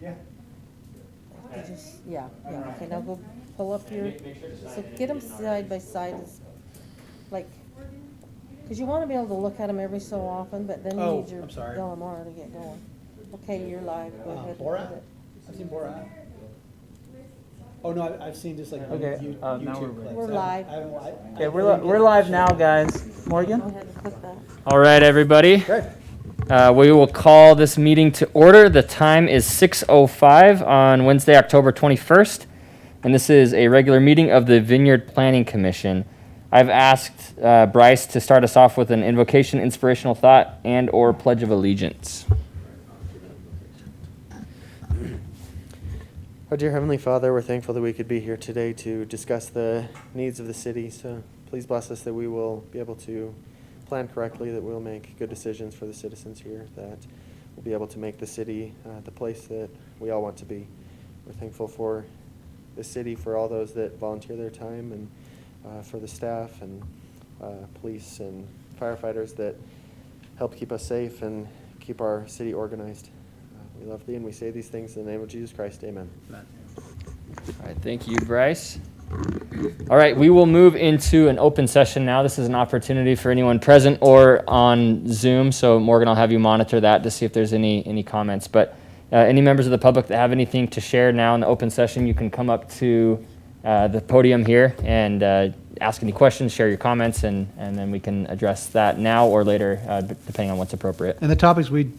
Yeah. Yeah. Okay, now go pull up your, so get them side by side, like, because you want to be able to look at them every so often, but then you Oh, need your I'm sorry. LMR to get going. Okay, you're live, go ahead. Borat? I've seen Borat. Oh, no, I've seen just like Okay, now YouTube clips. We're live. Okay, we're live now, guys. Morgan? Go ahead and click that. All right, everybody. Good. We will call this meeting to order. The time is 6:05 on Wednesday, October 21st, and this is a regular meeting of the Vineyard Planning Commission. I've asked Bryce to start us off with an invocation, inspirational thought, and/or pledge of allegiance. Oh, dear Heavenly Father, we're thankful that we could be here today to discuss the needs of the city. So please bless us that we will be able to plan correctly, that we'll make good decisions for the citizens here, that we'll be able to make the city the place that we all want to be. We're thankful for the city, for all those that volunteer their time, and for the staff and police and firefighters that help keep us safe and keep our city organized. We love thee, and we say these things in the name of Jesus Christ. Amen. All right, thank you, Bryce. All right, we will move into an open session now. This is an opportunity for anyone present or on Zoom. So Morgan, I'll have you monitor that to see if there's any comments. But any members of the public that have anything to share now in the open session, you can come up to the podium here and ask any questions, share your comments, and then we can address that now or later, depending on what's appropriate. And the topics we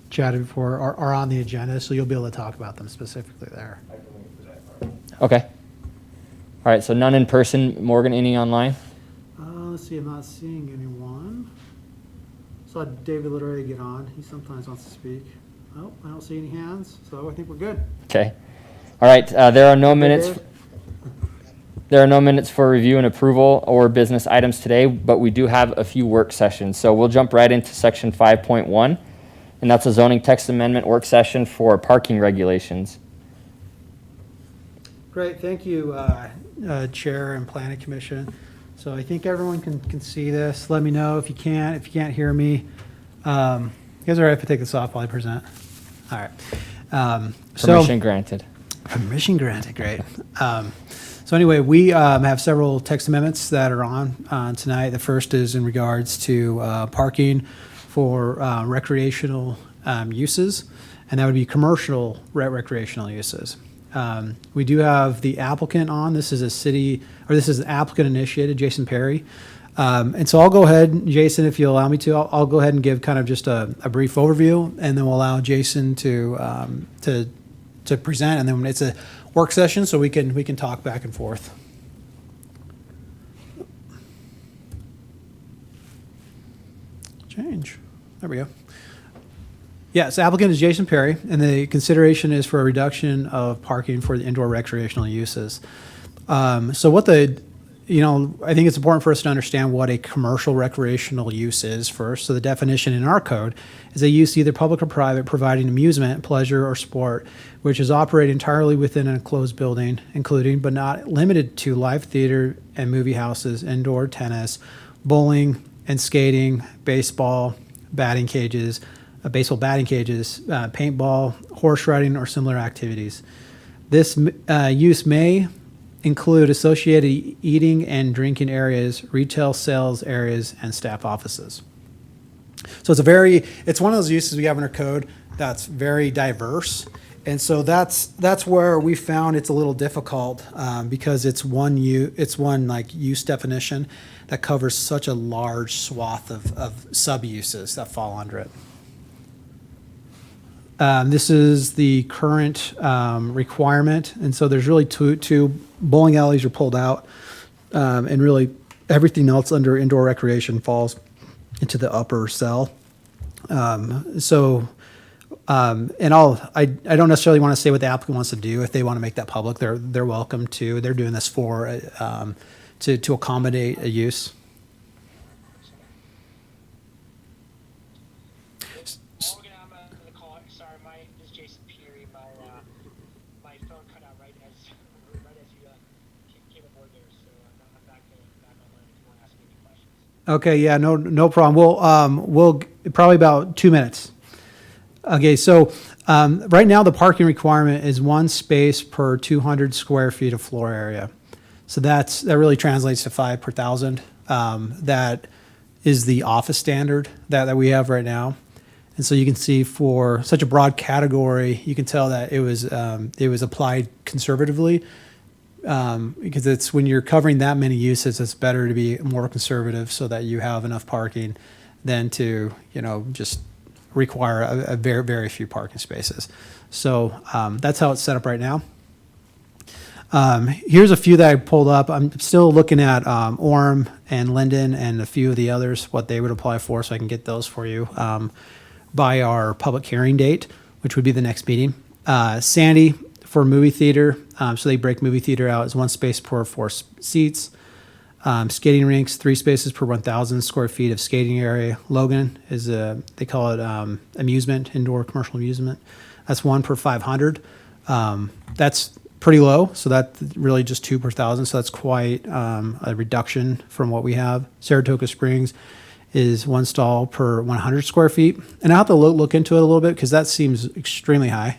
chatted before are on the agenda, so you'll be able to talk about them specifically there. Okay. All right, so none in person. Morgan, any online? Let's see, I'm not seeing anyone. Saw David literally get on. He sometimes wants to speak. Oh, I don't see any hands, so I think we're good. Okay. All right, there are no minutes. There are no minutes for review and approval or business items today, but we do have a few work sessions. So we'll jump right into section 5.1, and that's a zoning text amendment work session for parking regulations. Great, thank you, Chair and Planning Commission. So I think everyone can see this. Let me know if you can't hear me. You guys are right if I take this off while I present? All right. Permission granted. Permission granted, great. So anyway, we have several text amendments that are on tonight. The first is in regards to parking for recreational uses, and that would be commercial recreational uses. We do have the applicant on. This is an applicant initiated, Jason Perry. And so I'll go ahead, Jason, if you allow me to, I'll go ahead and give kind of just a brief overview, and then we'll allow Jason to present, and then it's a work session, so we can talk back and forth. Change. There we go. Yes, applicant is Jason Perry, and the consideration is for a reduction of parking for the indoor recreational uses. So what I think it's important for us to understand what a commercial recreational use is first. So the definition in our code is a use either public or private providing amusement, pleasure, or sport, which is operated entirely within an enclosed building, including but not limited to live theater and movie houses, indoor tennis, bowling and skating, baseball batting cages, paintball, horse riding, or similar activities. This use may include associated eating and drinking areas, retail sales areas, and staff offices. So it's one of those uses we have in our code that's very diverse. And so that's where we found it's a little difficult because it's one use definition that covers such a large swath of sub-uses that fall under it. This is the current requirement, and so there's really two bowling alleys are pulled out, and really everything else under indoor recreation falls into the upper cell. And I don't necessarily want to say what the applicant wants to do. If they want to make that public, they're welcome to. They're doing this for to accommodate a use. Morgan, I'm going to call. Sorry, this is Jason Peary. My phone cut out right as you came aboard there, so I'm back online if you want to ask me any questions. Okay, yeah, no problem. We'll probably about 2 minutes. Okay, so Right now, the parking requirement is 1 space per 200 square feet of floor area. So that really translates to 5 per 1,000. That is the office standard that we have right now. And so you can see for such a broad category, you can tell that it was applied conservatively, because it's when you're covering that many uses, it's better to be more conservative so that you have enough parking than to, just require a very, very few parking spaces. So that's how it's set up right now. Here's a few that I pulled up. I'm still looking at Orem and Linden and a few of the others, what they would apply for, so I can get those for you by our public hearing date, which would be the next meeting. Sandy for movie theater, so they break movie theater out as 1 space per 4 seats. Skating rinks, 3 spaces per 1,000 square feet of skating area. Logan is they call it amusement, indoor commercial amusement. That's 1 per 500. That's pretty low, so that's really just 2 per 1,000. So that's quite a reduction from what we have. Saratoga Springs is 1 stall per 100 square feet, and I have to look into it a little bit because that seems extremely high.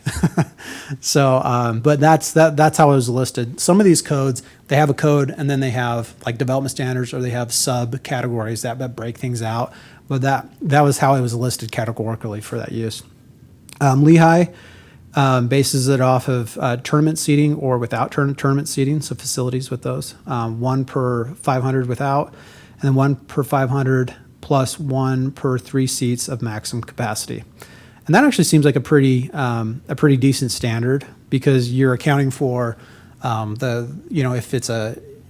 So, but that's how it was listed. Some of these codes, they have a code, and then they have like development standards, or they have subcategories that break things out. But that was how it was listed categorically for that use. Lehigh bases it off of tournament seating or without tournament seating, so facilities with those. 1 per 500 without, and then 1 per 500 plus 1 per 3 seats of maximum capacity. And that actually seems like a pretty decent standard, because you're accounting for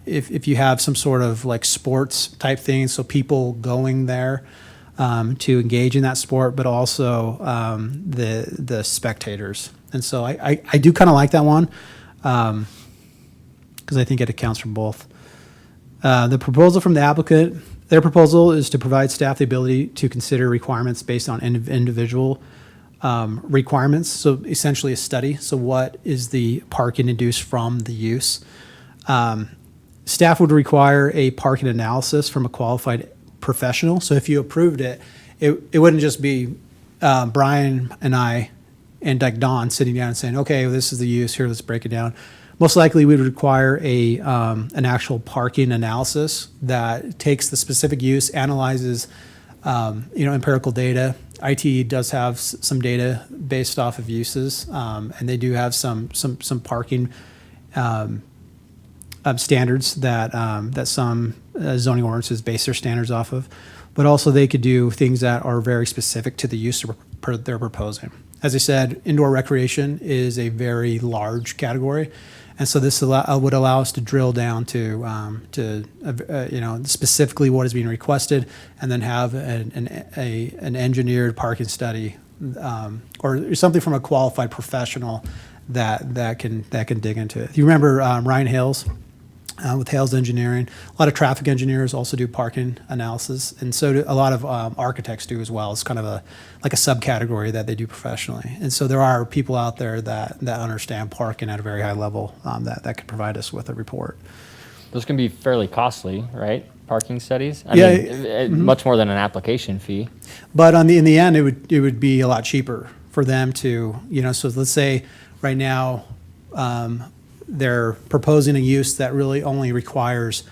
if you have some sort of like sports type thing, so people going there to engage in that sport, but also the spectators. And so I do kind of like that one, because I think it accounts for both. The proposal from the applicant, their proposal is to provide staff the ability to consider requirements based on individual requirements. So essentially a study. So what is the parking induced from the use? Staff would require a parking analysis from a qualified professional. So if you approved it, it wouldn't just be Brian and I and like Don sitting down and saying, okay, well, this is the use here, let's break it down. Most likely we would require an actual parking analysis that takes the specific use, analyzes empirical data. IT does have some data based off of uses, and they do have some parking standards that some zoning ordinances base their standards off of. But also they could do things that are very specific to the use they're proposing. As I said, indoor recreation is a very large category. And so this would allow us to drill down to specifically what is being requested, and then have an engineered parking study or something from a qualified professional that can dig into it. You remember Ryan Hales with Hales Engineering? A lot of traffic engineers also do parking analysis, and so do a lot of architects do as well. It's kind of like a subcategory that they do professionally. And so there are people out there that understand parking at a very high level that could provide us with a report. Those can be fairly costly, right? Parking studies. I Yeah, mean, much more than an application fee. But in the end, it would be a lot cheaper for them to, so let's say right now they're proposing a use that really only requires,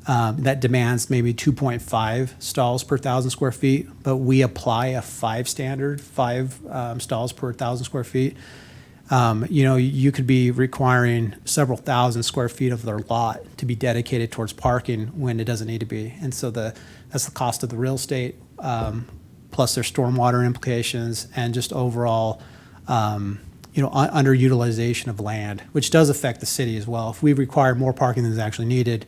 that demands maybe 2.5 stalls per 1,000 square feet, but we apply a 5 standard, 5 stalls per 1,000 square feet. You could be requiring several thousand square feet of their lot to be dedicated towards parking when it doesn't need to be. And so that's the cost of the real estate, plus their stormwater implications, and just overall, underutilization of land, which does affect the city as well. If we require more parking than is actually needed,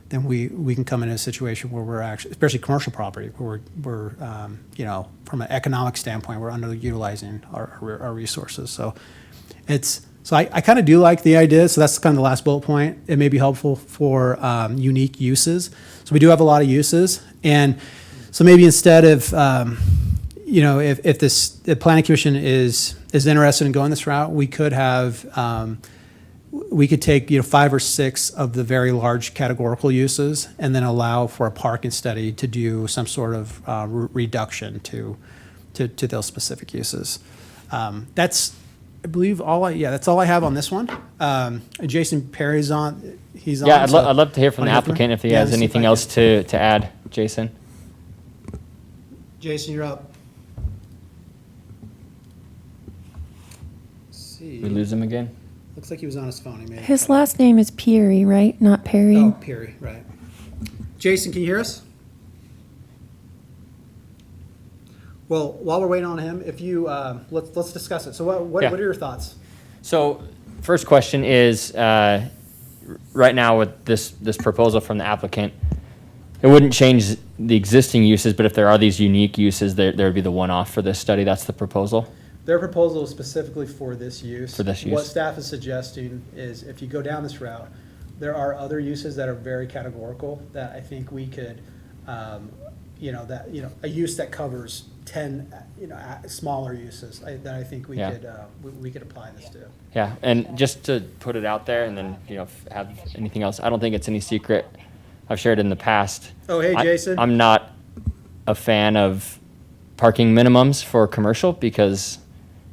then we can come in a situation where we're actually, especially commercial property, where we're from an economic standpoint, we're underutilizing our resources. So I kind of do like the idea. So that's kind of the last bullet point. It may be helpful for unique uses. So we do have a lot of uses, and so maybe instead of if the planning commission is interested in going this route, we could have we could take 5 or 6 of the very large categorical uses, and then allow for a parking study to do some sort of reduction to those specific uses. That's I believe that's all I have on this one. Jason Perry's on. He's on. Yeah, I'd, so- I'd love to hear from the Wanna go through? applicant if he Yeah, has let's see if anything I else to add. Jason? Jason, you're up. Let's see. We lose him again? Looks like he was on his phone. He made His last name is Peary, right? Not Perry. Oh, Perry, right. Jason, can you hear us? Well, while we're waiting on him, if you let's discuss it. So, what Yeah. are your thoughts? So, first question is, right now with this proposal from the applicant, it wouldn't change the existing uses, but if there are these unique uses, there would be the one-off for this study. That's the proposal? Their proposal is specifically for this use. For this use. What staff is suggesting is if you go down this route, there are other uses that are very categorical that I think we could, a use that covers 10, smaller uses that I think we Yeah. could, we could apply this to. Yeah, and just to put it out there and then, have anything else, I don't think it's any secret. I've shared in the past. Oh, hey, Jason. I'm not a fan of parking minimums for commercial because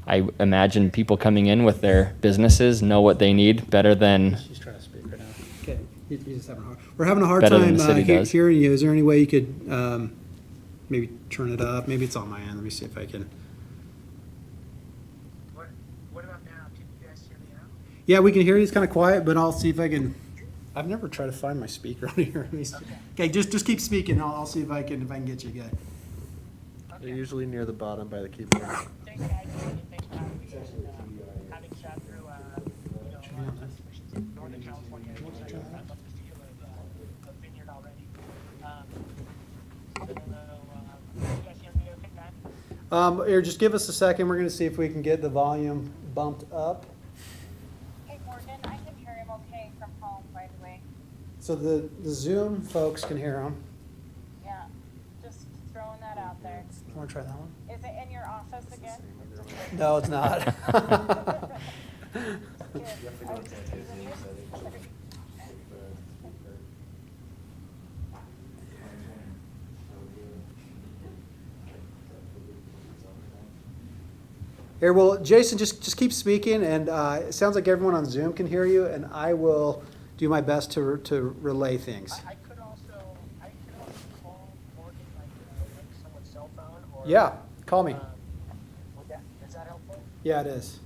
I imagine people coming in with their businesses know what they need better than, She's trying to speak right now. Okay, he's just having a hard. We're having a hard Better than time the city does. hearing you. Is there any way you could maybe turn it up? Maybe it's on my end. Let me see if I can. What about now? Can you guys hear me now? Yeah, we can hear you. It's kind of quiet, but I'll see if I can. I've never tried to find my speaker on here. Let me see. Okay, just keep speaking. I'll see if I can get you good. They're usually near the bottom by the keyboard. Thanks, guys. Thanks for having me. Having sat through, conversations in Northern California, I'd love the feel of Vineyard already. You guys hear me okay, man? Here, just give us a second. We're going to see if we can get the volume bumped up. Hey Morgan, I can hear him okay from home, by the way. So the Zoom folks can hear him. Yeah, just throwing that out there. You want to try that one? Is it in your office again? No, it's not. Good. I was just teasing you. Here, well, Jason, just keep speaking, and it sounds like everyone on Zoom can hear you, and I will do my best to relay things. I could also call Morgan like someone's cell phone or. Yeah, call me. Is that helpful? Yeah, it is.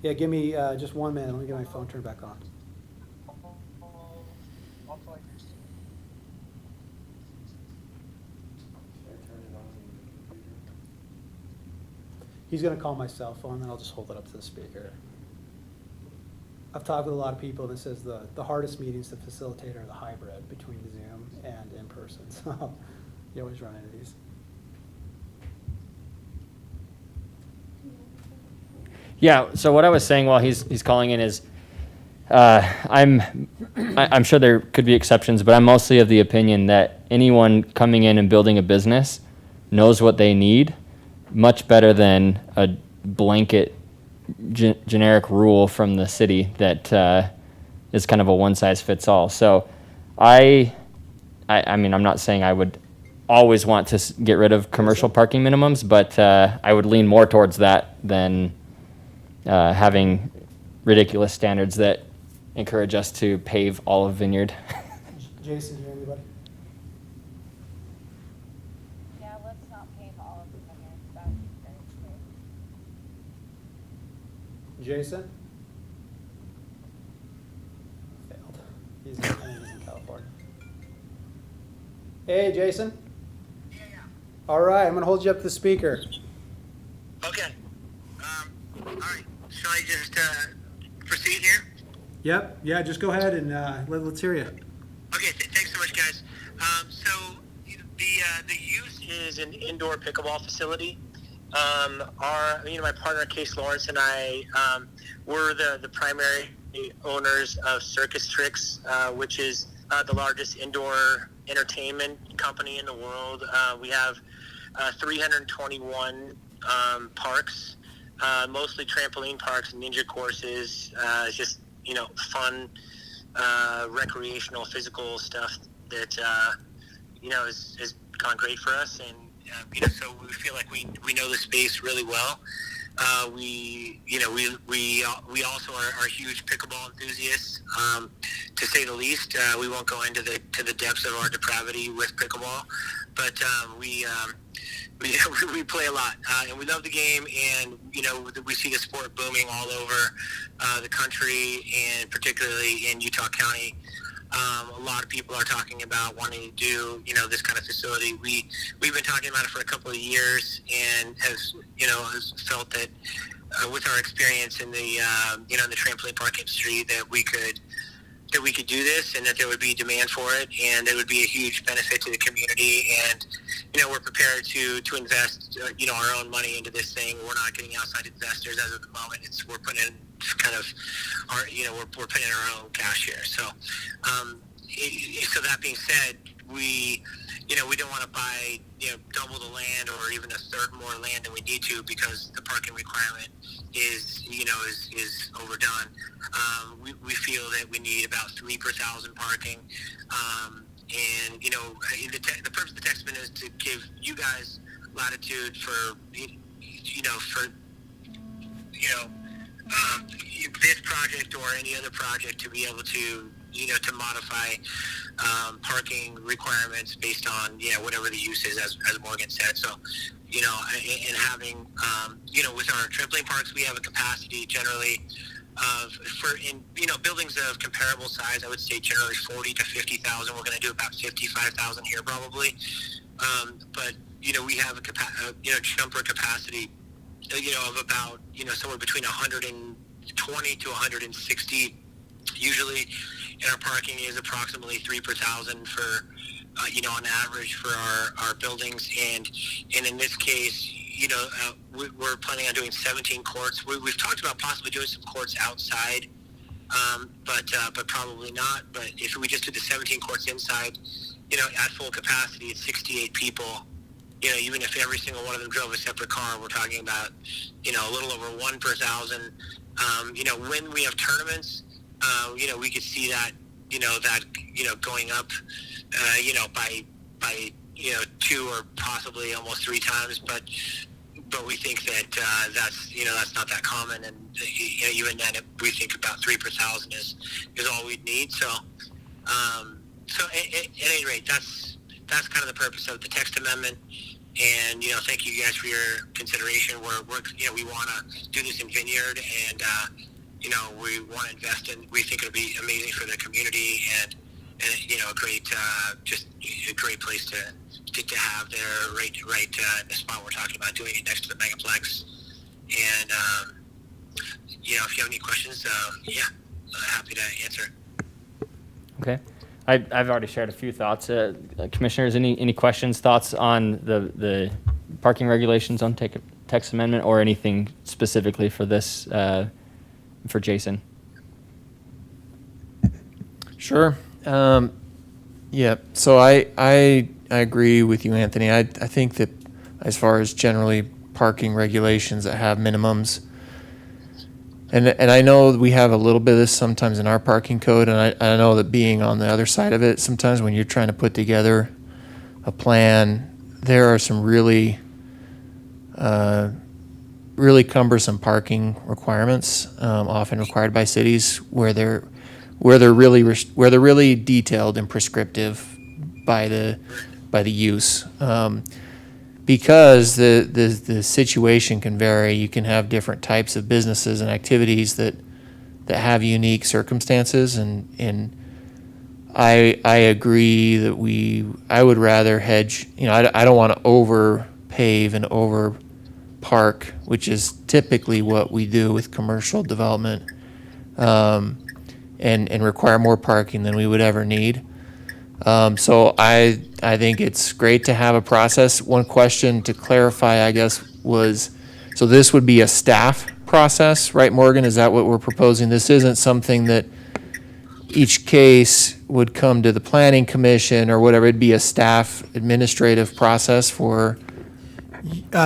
Yeah, give me just 1 minute. Let me get my phone turned back on. I'll call you. He's going to call my cell phone, then I'll just hold it up to the speaker. I've talked with a lot of people, and it says the hardest meetings to facilitate are the hybrid between Zoom and in person. So you always run into these. yeah, so what I was saying while he's calling in is, I'm sure there could be exceptions, but I'm mostly of the opinion that anyone coming in and building a business knows what they need much better than a blanket generic rule from the city that is kind of a one-size-fits-all. So I mean, I'm not saying I would always want to get rid of commercial parking minimums, but I would lean more towards that than having ridiculous standards that encourage us to pave all of Vineyard. Jason, do you hear anybody? Yeah, let's not pave all of the Vineyard. That would be very true. Jason? Failed. He's in California. Hey, Jason? Yeah. All right, I'm going to hold you up to the speaker. Okay. All right. Shall I just proceed here? Yep, yeah, just go ahead and let's hear you. Okay. Thanks so much, guys. So the use is an indoor pickleball facility. My partner Case Lawrence and I were the primary owners of Circus Tricks, which is the largest indoor entertainment company in the world. We have 321 parks, mostly trampoline parks and ninja courses. It's just fun, recreational, physical stuff that has gone great for us, and so we feel like we know the space really well. We also are huge pickleball enthusiasts, to say the least. We won't go into the depths of our depravity with pickleball, but we play a lot, and we love the game, and we see the sport booming all over the country, and particularly in Utah County. A lot of people are talking about wanting to do, this kind of facility. We've been talking about it for a couple of years, and has felt that with our experience in the in the trampoline park industry, that we could do this, and that there would be demand for it, and it would be a huge benefit to the community. And we're prepared to invest our own money into this thing. We're not getting outside investors as of the moment. We're putting in kind of our we're putting in our own cash here. So so that being said, we don't want to buy double the land or even a third more land than we need to, because the parking requirement is overdone. We feel that we need about 3 per thousand parking, and the purpose of the text amendment is to give you guys latitude for this project or any other project to be able to to modify parking requirements based on whatever the use is, as Morgan said. So and having with our trampoline parks, we have a capacity generally of buildings of comparable size, I would say generally 40 to 50,000. We're going to do about 55,000 here probably, but we have a jumper capacity of about somewhere between 120 to 160 usually, and our parking is approximately 3 per thousand for on average for our buildings. And in this case, we're planning on doing 17 courts. We've talked about possibly doing some courts outside, but probably not. But if we just did the 17 courts inside, at full capacity, it's 68 people. Even if every single one of them drove a separate car, we're talking about a little over 1 per thousand. When we have tournaments, we could see that going up by 2 or possibly almost 3 times, but we think that that's not that common, and even then we think about 3 per thousand is all we'd need. So at any rate, that's kind of the purpose of the text amendment. And thank you guys for your consideration. We want to do this in Vineyard, and we want to invest in. We think it'll be amazing for the community, and a great just a great place to have there, right in the spot we're talking about, doing it next to the megaplex. And if you have any questions, happy to answer. Okay. I've already shared a few thoughts. Commissioners, any questions, thoughts on the parking regulations on text amendment, or anything specifically for this, for Jason? Sure. Yeah. So I agree with you, Anthony. I think that as far as generally parking regulations that have minimums, and I know we have a little bit of this sometimes in our parking code, and I know that being on the other side of it, sometimes when you're trying to put together a plan, there are some really cumbersome parking requirements, often required by cities, where they're really detailed and prescriptive by the use. Because the situation can vary. You can have different types of businesses and activities that have unique circumstances, and I agree that I would rather hedge. I don't want to over pave and over park, which is typically what we do with commercial development, and require more parking than we would ever need. So I think it's great to have a process. One question to clarify, I guess, was, so this would be a staff process, right, Morgan? Is that what we're proposing? This isn't something that each case would come to the planning commission or whatever. It'd be a staff administrative process for.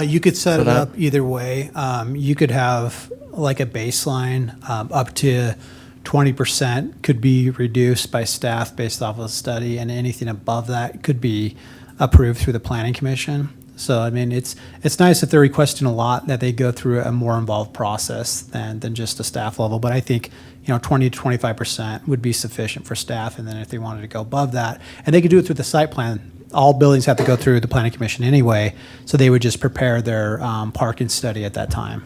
You could set For it that? up either way. You could have like a baseline up to 20% could be reduced by staff based off of the study, and anything above that could be approved through the planning commission. So, I mean, it's nice if they're requesting a lot that they go through a more involved process than just a staff level. But I think, 20 to 25% would be sufficient for staff. And then if they wanted to go above that, and they could do it through the site plan. All buildings have to go through the planning commission anyway, so they would just prepare their parking study at that time.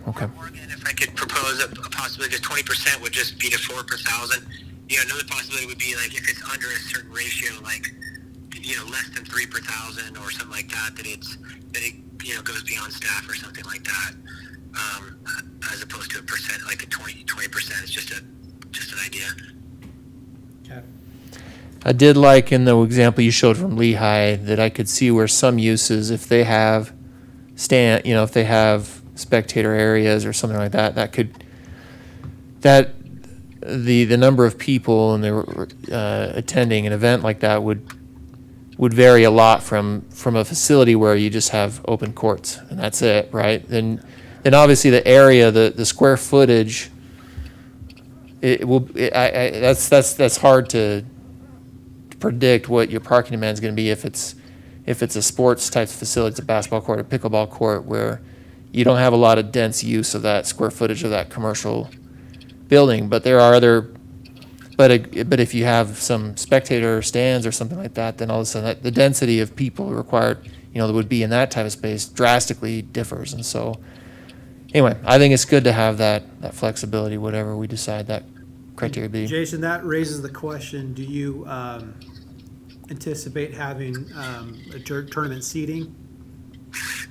Okay. And if I could propose a possibility, because 20% would just be to 4 per thousand. Another possibility would be like if it's under a certain ratio, like less than 3 per thousand or something like that, that it goes beyond staff or something like that, as opposed to a percent, like a 20%. It's just an idea. Okay. I did like in the example you showed from Lehigh that I could see where some uses, if they have if they have spectator areas or something like that, the number of people and they were attending an event like that would vary a lot from a facility where you just have open courts and that's it, right? Then obviously the area, the square footage, that's hard to predict what your parking demand is going to be if it's a sports type facility, it's a basketball court, a pickleball court, where you don't have a lot of dense use of that square footage of that commercial building. But there are but if you have some spectator stands or something like that, then all of a sudden the density of people required, that would be in that type of space drastically differs. And so, anyway, I think it's good to have that flexibility, whatever we decide that criteria be. Jason, that raises the question, do you anticipate having a tournament seating?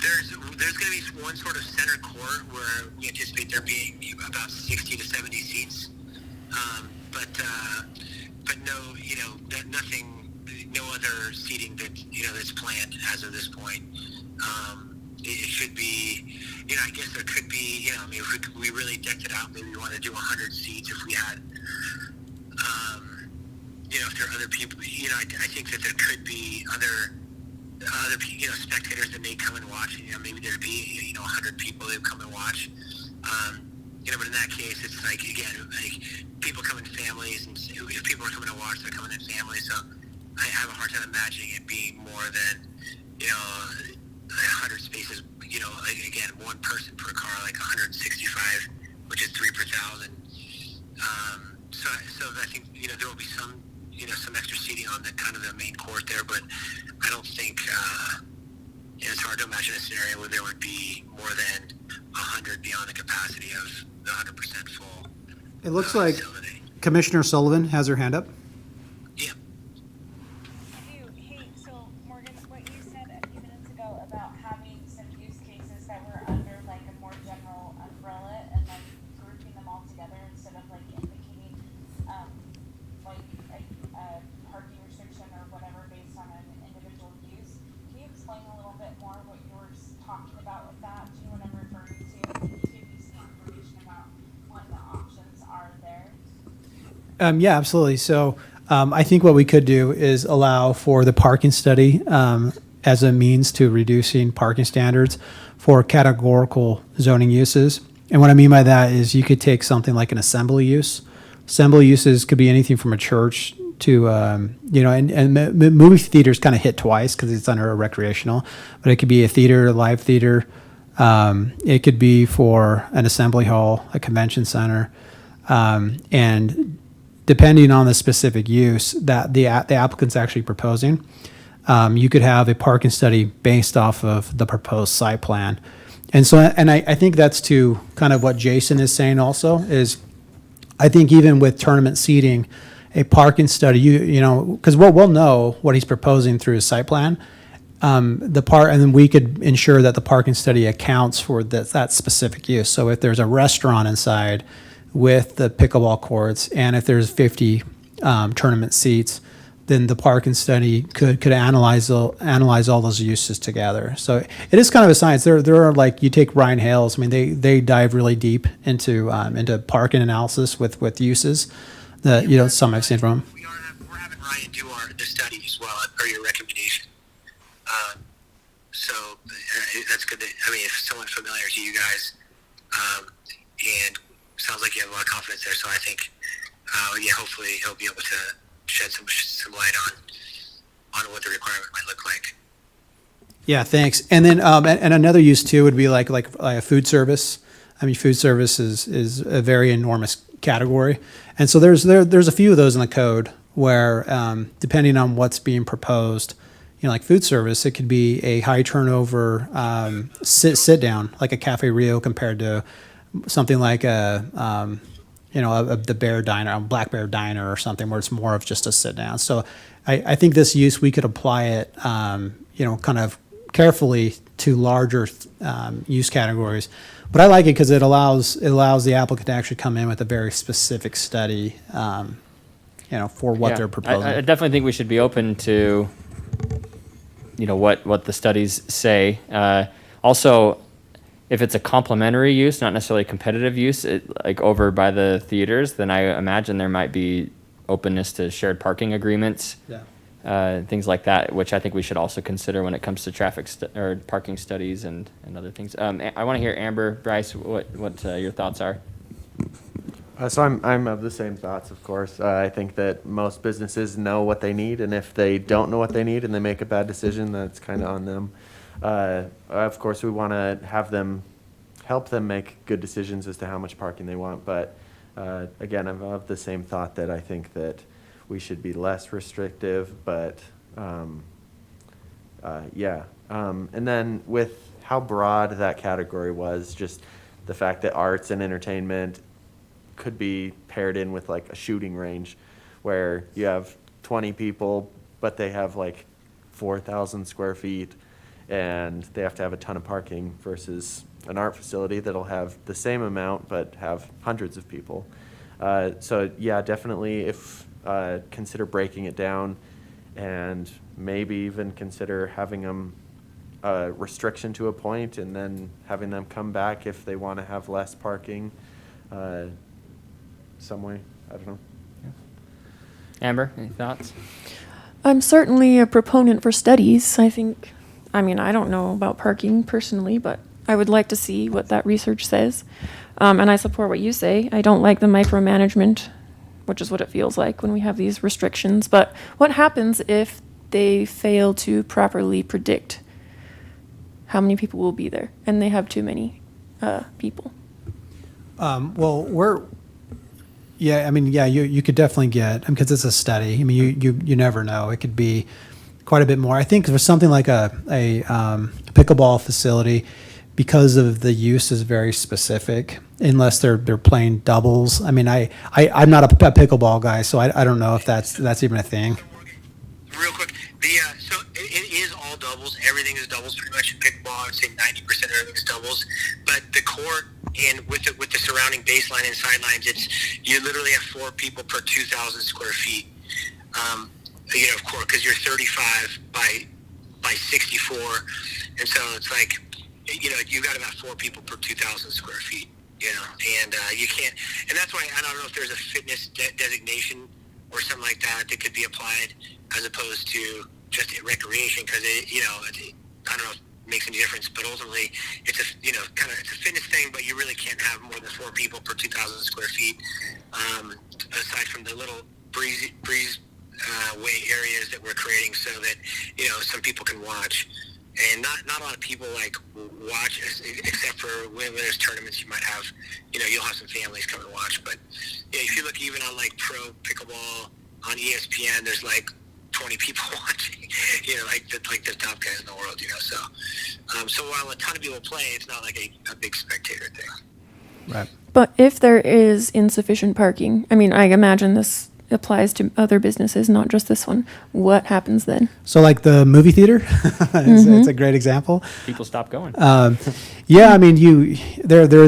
There's going to be one sort of center court where we anticipate there being about 60 to 70 seats, but no, nothing, no other seating that's planned as of this point. It should be, I guess there could be, if we really decked it out, maybe we want to do 100 seats if we had. If there are other people, I think that there could be other spectators that may come and watch. Maybe there'd be 100 people that come and watch. But in that case, it's like again, like people come in families, and if people are coming to watch, they're coming in families. So I have a hard time imagining it being more than 100 spaces. Again, one person per car, like 165, which is 3 per thousand. So I think there will be some extra seating on the kind of the main court there, but I don't think it's hard to imagine a scenario where there would be more than 100 beyond the capacity of the 100% full. It looks like facility. Commissioner Sullivan has her hand up. Yeah. Hey, so Morgan, what you said a few minutes ago about having some use cases that were under like a more general umbrella and like grouping them all together instead of like indicating like a parking restriction or whatever based on an individual use. Can you explain a little bit more what you were talking about with that? Do you know what I'm referring to? Can you give me some information about what the options are there? Yeah, absolutely. So I think what we could do is allow for the parking study as a means to reducing parking standards for categorical zoning uses. And what I mean by that is you could take something like an assembly use. Assembly uses could be anything from a church to, and movie theaters kind of hit twice because it's under a recreational, but it could be a theater, a live theater. It could be for an assembly hall, a convention center, and depending on the specific use that the applicant's actually proposing, you could have a parking study based off of the proposed site plan. And so, I think that's to kind of what Jason is saying also is, I think even with tournament seating, a parking study, because we'll know what he's proposing through his site plan, and then we could ensure that the parking study accounts for that specific use. So if there's a restaurant inside with the pickleball courts, and if there's 50 tournament seats, then the parking study could analyze all those uses together. So it is kind of a science. There are, like, you take Ryan Hales. I mean, they dive really deep into parking analysis with uses that some I've seen from him. We're having Ryan do the study as well per your recommendation. So that's good. If someone's familiar to you guys, and sounds like you have a lot of confidence there. So I think, hopefully he'll be able to shed some light on what the requirement might look like. Yeah, thanks. And then and another use too would be like a food service. I mean, food service is a very enormous category, and so there's a few of those in the code where depending on what's being proposed, like food service, it could be a high turnover sit down, like a Cafe Rio, compared to something like the Bear Diner, a Black Bear Diner or something where it's more of just a sit down. So I think this use, we could apply it, kind of carefully to larger use categories. But I like it because it allows the applicant to actually come in with a very specific study, for what they're proposing. I definitely think we should be open to, what the studies say. Also, if it's a complementary use, not necessarily competitive use, like over by the theaters, then I imagine there might be openness to shared parking agreements. Yeah. Things like that, which I think we should also consider when it comes to traffic or parking studies and other things. I want to hear Amber, Bryce, what your thoughts are. So I'm of the same thoughts, of course. I think that most businesses know what they need, and if they don't know what they need and they make a bad decision, that's kind of on them. Of course, we want to help them make good decisions as to how much parking they want. But again, I'm of the same thought that I think that we should be less restrictive. But and then with how broad that category was, just the fact that arts and entertainment could be paired in with like a shooting range, where you have 20 people, but they have like 4,000 square feet. And they have to have a ton of parking versus an art facility that'll have the same amount but have hundreds of people. So yeah, definitely if consider breaking it down, and maybe even consider having them restriction to a point and then having them come back if they want to have less parking some way. I don't know. Amber, any thoughts? I'm certainly a proponent for studies. I don't know about parking personally, but I would like to see what that research says. And I support what you say. I don't like the micromanagement, which is what it feels like when we have these restrictions. But what happens if they fail to properly predict how many people will be there and they have too many people? You could definitely get, because it's a study. I mean, you never know. It could be quite a bit more. I think for something like a pickleball facility, because of the use is very specific, unless they're playing doubles. I mean, I'm not a pickleball guy, so I don't know if that's even a thing. Real quick, so it is all doubles. Everything is doubles pretty much in pickleball. I would say 90% of everything is doubles. But the court and with the surrounding baseline and sidelines, you literally have 4 people per 2,000 square feet. Of course, because you're 35 by 64, and so it's like, you got about 4 people per 2,000 square feet, and you can't, and that's why I don't know if there's a fitness designation or something like that could be applied as opposed to just recreation, because I don't know if it makes any difference, but ultimately it's it's a fitness thing, but you really can't have more than 4 people per 2,000 square feet, aside from the little breeze way areas that we're creating so that some people can watch, and not a lot of people like watch except for when there's tournaments. You might have you'll have some families come and watch, but if you look even on like pro pickleball on ESPN, there's like 20 people watching, like the top guys in the world, so while a ton of people play, it's not like a big spectator thing. Right. But if there is insufficient parking, I imagine this applies to other businesses, not just this one. What happens then? So like the movie theater, it's a great example. People stop going. There's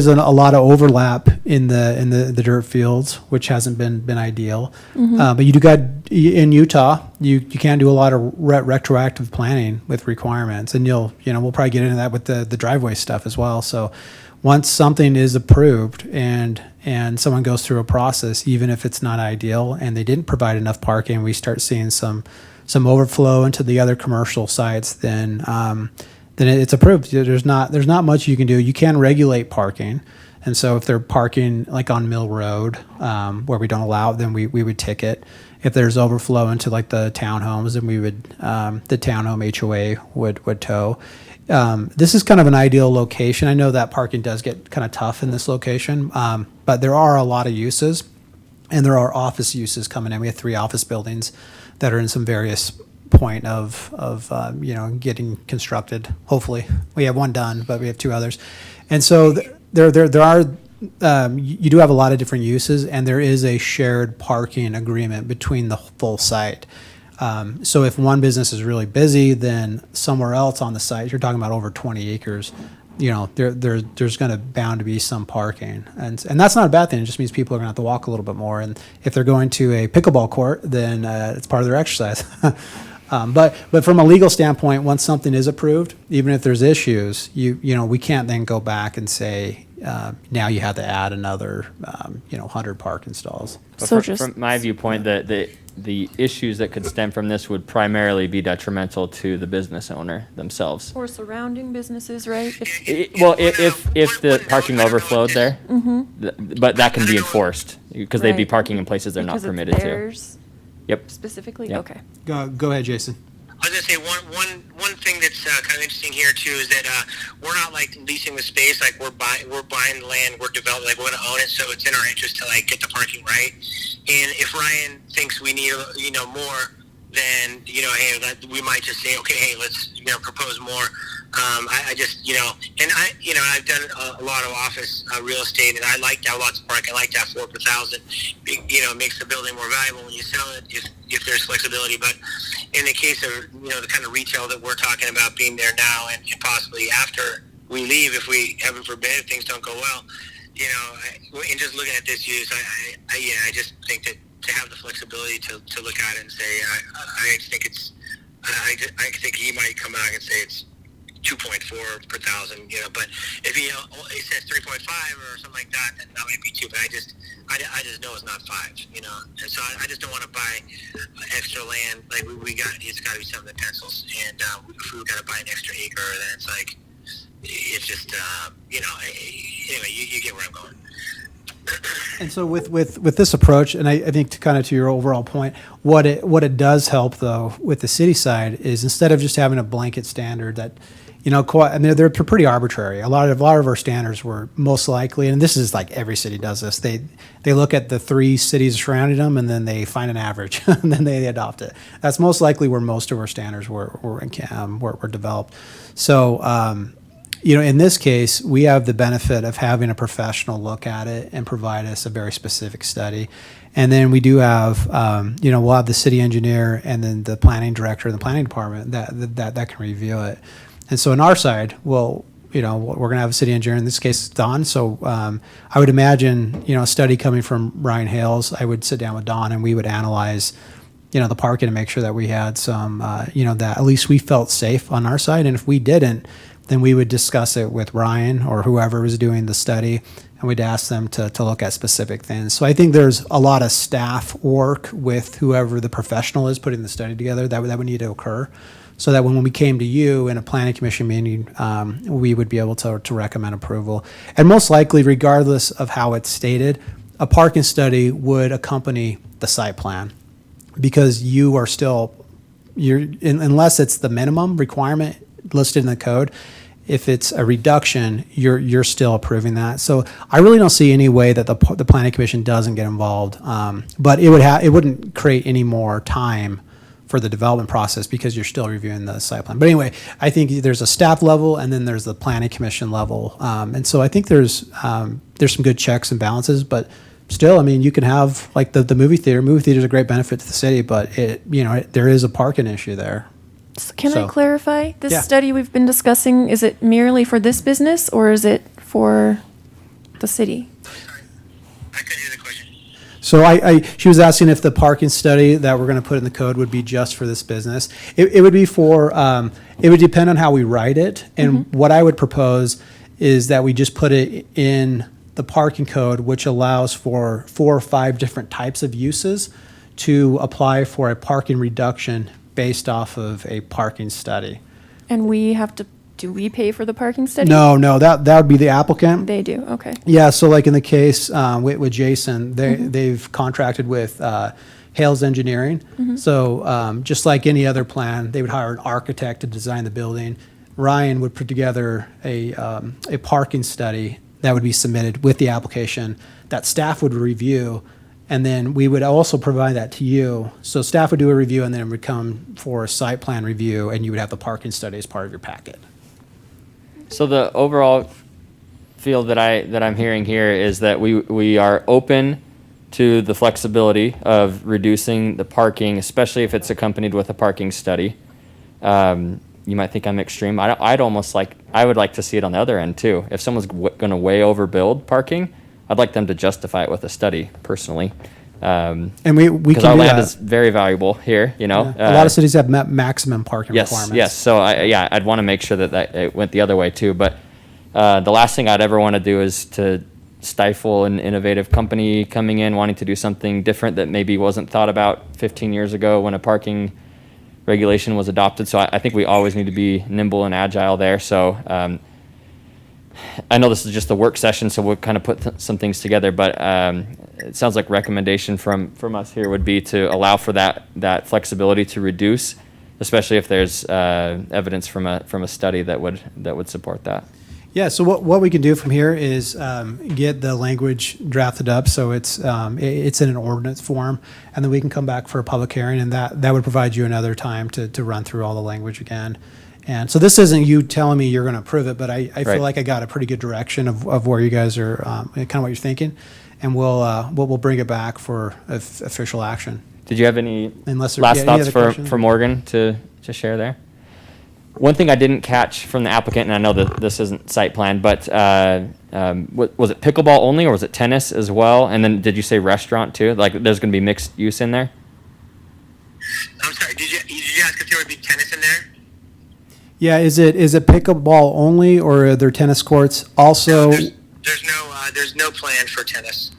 a lot of overlap in the dirt fields, which hasn't been ideal. But you got in Utah, you can do a lot of retroactive planning with requirements, and we'll probably get into that with the driveway stuff as well. So once something is approved and someone goes through a process, even if it's not ideal and they didn't provide enough parking, we start seeing some overflow into the other commercial sites, then it's approved. There's not much you can do. You can regulate parking, and so if they're parking like on Mill Road where we don't allow it, then we would ticket. if there's overflow into like the townhomes, then we would, the townhome HOA would tow. This is kind of an ideal location. I know that parking does get kind of tough in this location, but there are a lot of uses, and there are office uses coming in. We have 3 office buildings that are in some various point of getting constructed. Hopefully, we have one done, but we have 2 others, and so there are. You do have a lot of different uses, and there is a shared parking agreement between the full site. So if one business is really busy, then somewhere else on the site, you're talking about over 20 acres, there's going to bound to be some parking. And that's not a bad thing. It just means people are going to have to walk a little bit more. And if they're going to a pickleball court, then it's part of their exercise. But from a legal standpoint, once something is approved, even if there's issues, we can't then go back and say, now you have to add another, 100 parking stalls. But So from my viewpoint, the issues that could stem from this would primarily be detrimental to the business owner themselves. Or surrounding businesses, right? If the parking overflowed there, but that can be enforced because they'd be Right. parking in places they're not Because it's permitted to. theirs Yep. specifically? Yep. Okay. Go ahead, Jason. I was gonna say one thing that's kind of interesting here too is that we're not like leasing the space, like we're buying the land, we're developing, like we're gonna own it, so it's in our interest to like get the parking right. And if Ryan thinks we need more, then hey, we might just say, okay, hey, let's propose more. I just and I've done a lot of office real estate, and I like to have lots of parking. I like to have 4 per thousand. It makes the building more valuable when you sell it if there's flexibility. But in the case of the kind of retail that we're talking about being there now and possibly after we leave, if we heaven forbid if things don't go well, and just looking at this use, I just think that to have the flexibility to look at it and say I think it's I think he might come back and say it's 2.4 per thousand, but if he says 3.5 or something like that, then that might be 2. But I just know it's not 5, and so I just don't want to buy extra land. Like it's got to be something that pencils. And if we got to buy an extra acre, then it's like it's just anyway, you get where I'm going. And so with this approach, and I think to your overall point, what it does help though with the city side is instead of just having a blanket standard that, they're pretty arbitrary. A lot of our standards were most likely, and this is like every city does this. They look at the 3 cities surrounding them, and then they find an average, and then they adopt it. That's most likely where most of our standards were developed. So. In this case, we have the benefit of having a professional look at it and provide us a very specific study. And then we do have, we'll have the city engineer and then the planning director and the planning department that can review it. And so on our side, we're going to have a city engineer, in this case, Don. So I would imagine, a study coming from Ryan Hales, I would sit down with Don and we would analyze the parking and make sure that we had some, that at least we felt safe on our side. And if we didn't, then we would discuss it with Ryan or whoever was doing the study, and we'd ask them to look at specific things. So I think there's a lot of staff work with whoever the professional is putting the study together that would need to occur, so that when we came to you in a planning commission meeting, we would be able to recommend approval. And most likely, regardless of how it's stated, a parking study would accompany the site plan, because you are still, unless it's the minimum requirement listed in the code, if it's a reduction, you're still approving that. So I really don't see any way that the planning commission doesn't get involved. But it wouldn't create any more time for the development process because you're still reviewing the site plan. But anyway, I think there's a staff level and then there's the planning commission level, and so I think there's some good checks and balances. But still, you can have like the movie theater. Movie theater is a great benefit to the city, but there is a parking issue there. So can I So- clarify? This Yeah. study we've been discussing, is it merely for this business or is it for the city? I couldn't hear the question. So she was asking if the parking study that we're going to put in the code would be just for this business. It would be for, it would depend on how we write it. And what I would propose is that we just put it in the parking code, which allows for 4 or 5 different types of uses to apply for a parking reduction based off of a parking study. And do we pay for the parking study? No, that would be the applicant. They do, okay. Yeah, so like in the case with Jason, they've contracted with Hales Engineering. So just like any other plan, they would hire an architect to design the building. Ryan would put together a parking study that would be submitted with the application that staff would review, and then we would also provide that to you. So staff would do a review, and then it would come for a site plan review, and you would have the parking study as part of your packet. So the overall feel that I'm hearing here is that we are open to the flexibility of reducing the parking, especially if it's accompanied with a parking study. You might think I'm extreme. I would like to see it on the other end too. If someone's going to way overbuild parking, I'd like them to justify it with a study personally. And we can because do our land that. is very valuable here, you know. A lot of cities have maximum parking Yes, requirements. yes. So I'd want to make sure that it went the other way too. But the last thing I'd ever want to do is to stifle an innovative company coming in wanting to do something different that maybe wasn't thought about 15 years ago when a parking regulation was adopted. So I think we always need to be nimble and agile there. So I know this is just a work session, so we'll kind of put some things together, but it sounds like recommendation from us here would be to allow for that flexibility to reduce, especially if there's evidence from a study that would support that. Yeah, so what we can do from here is get the language drafted up so it's in an ordinance form, and then we can come back for a public hearing, and that would provide you another time to run through all the language again. And so this isn't you telling me you're going to approve it, but I feel Right. like I got a pretty good direction of where you guys are, kind of what you're thinking, and we'll bring it back for official action. Did you have any Unless there- last yeah, any thoughts other for questions? Morgan to share there? One thing I didn't catch from the applicant, and I know that this isn't site plan, but was it pickleball only, or was it tennis as well? And then did you say restaurant too? Like there's going to be mixed use in there? I'm sorry, did you ask if there would be tennis in there? Yeah, is it pickleball only, or are there tennis courts also? There's no plan for tennis.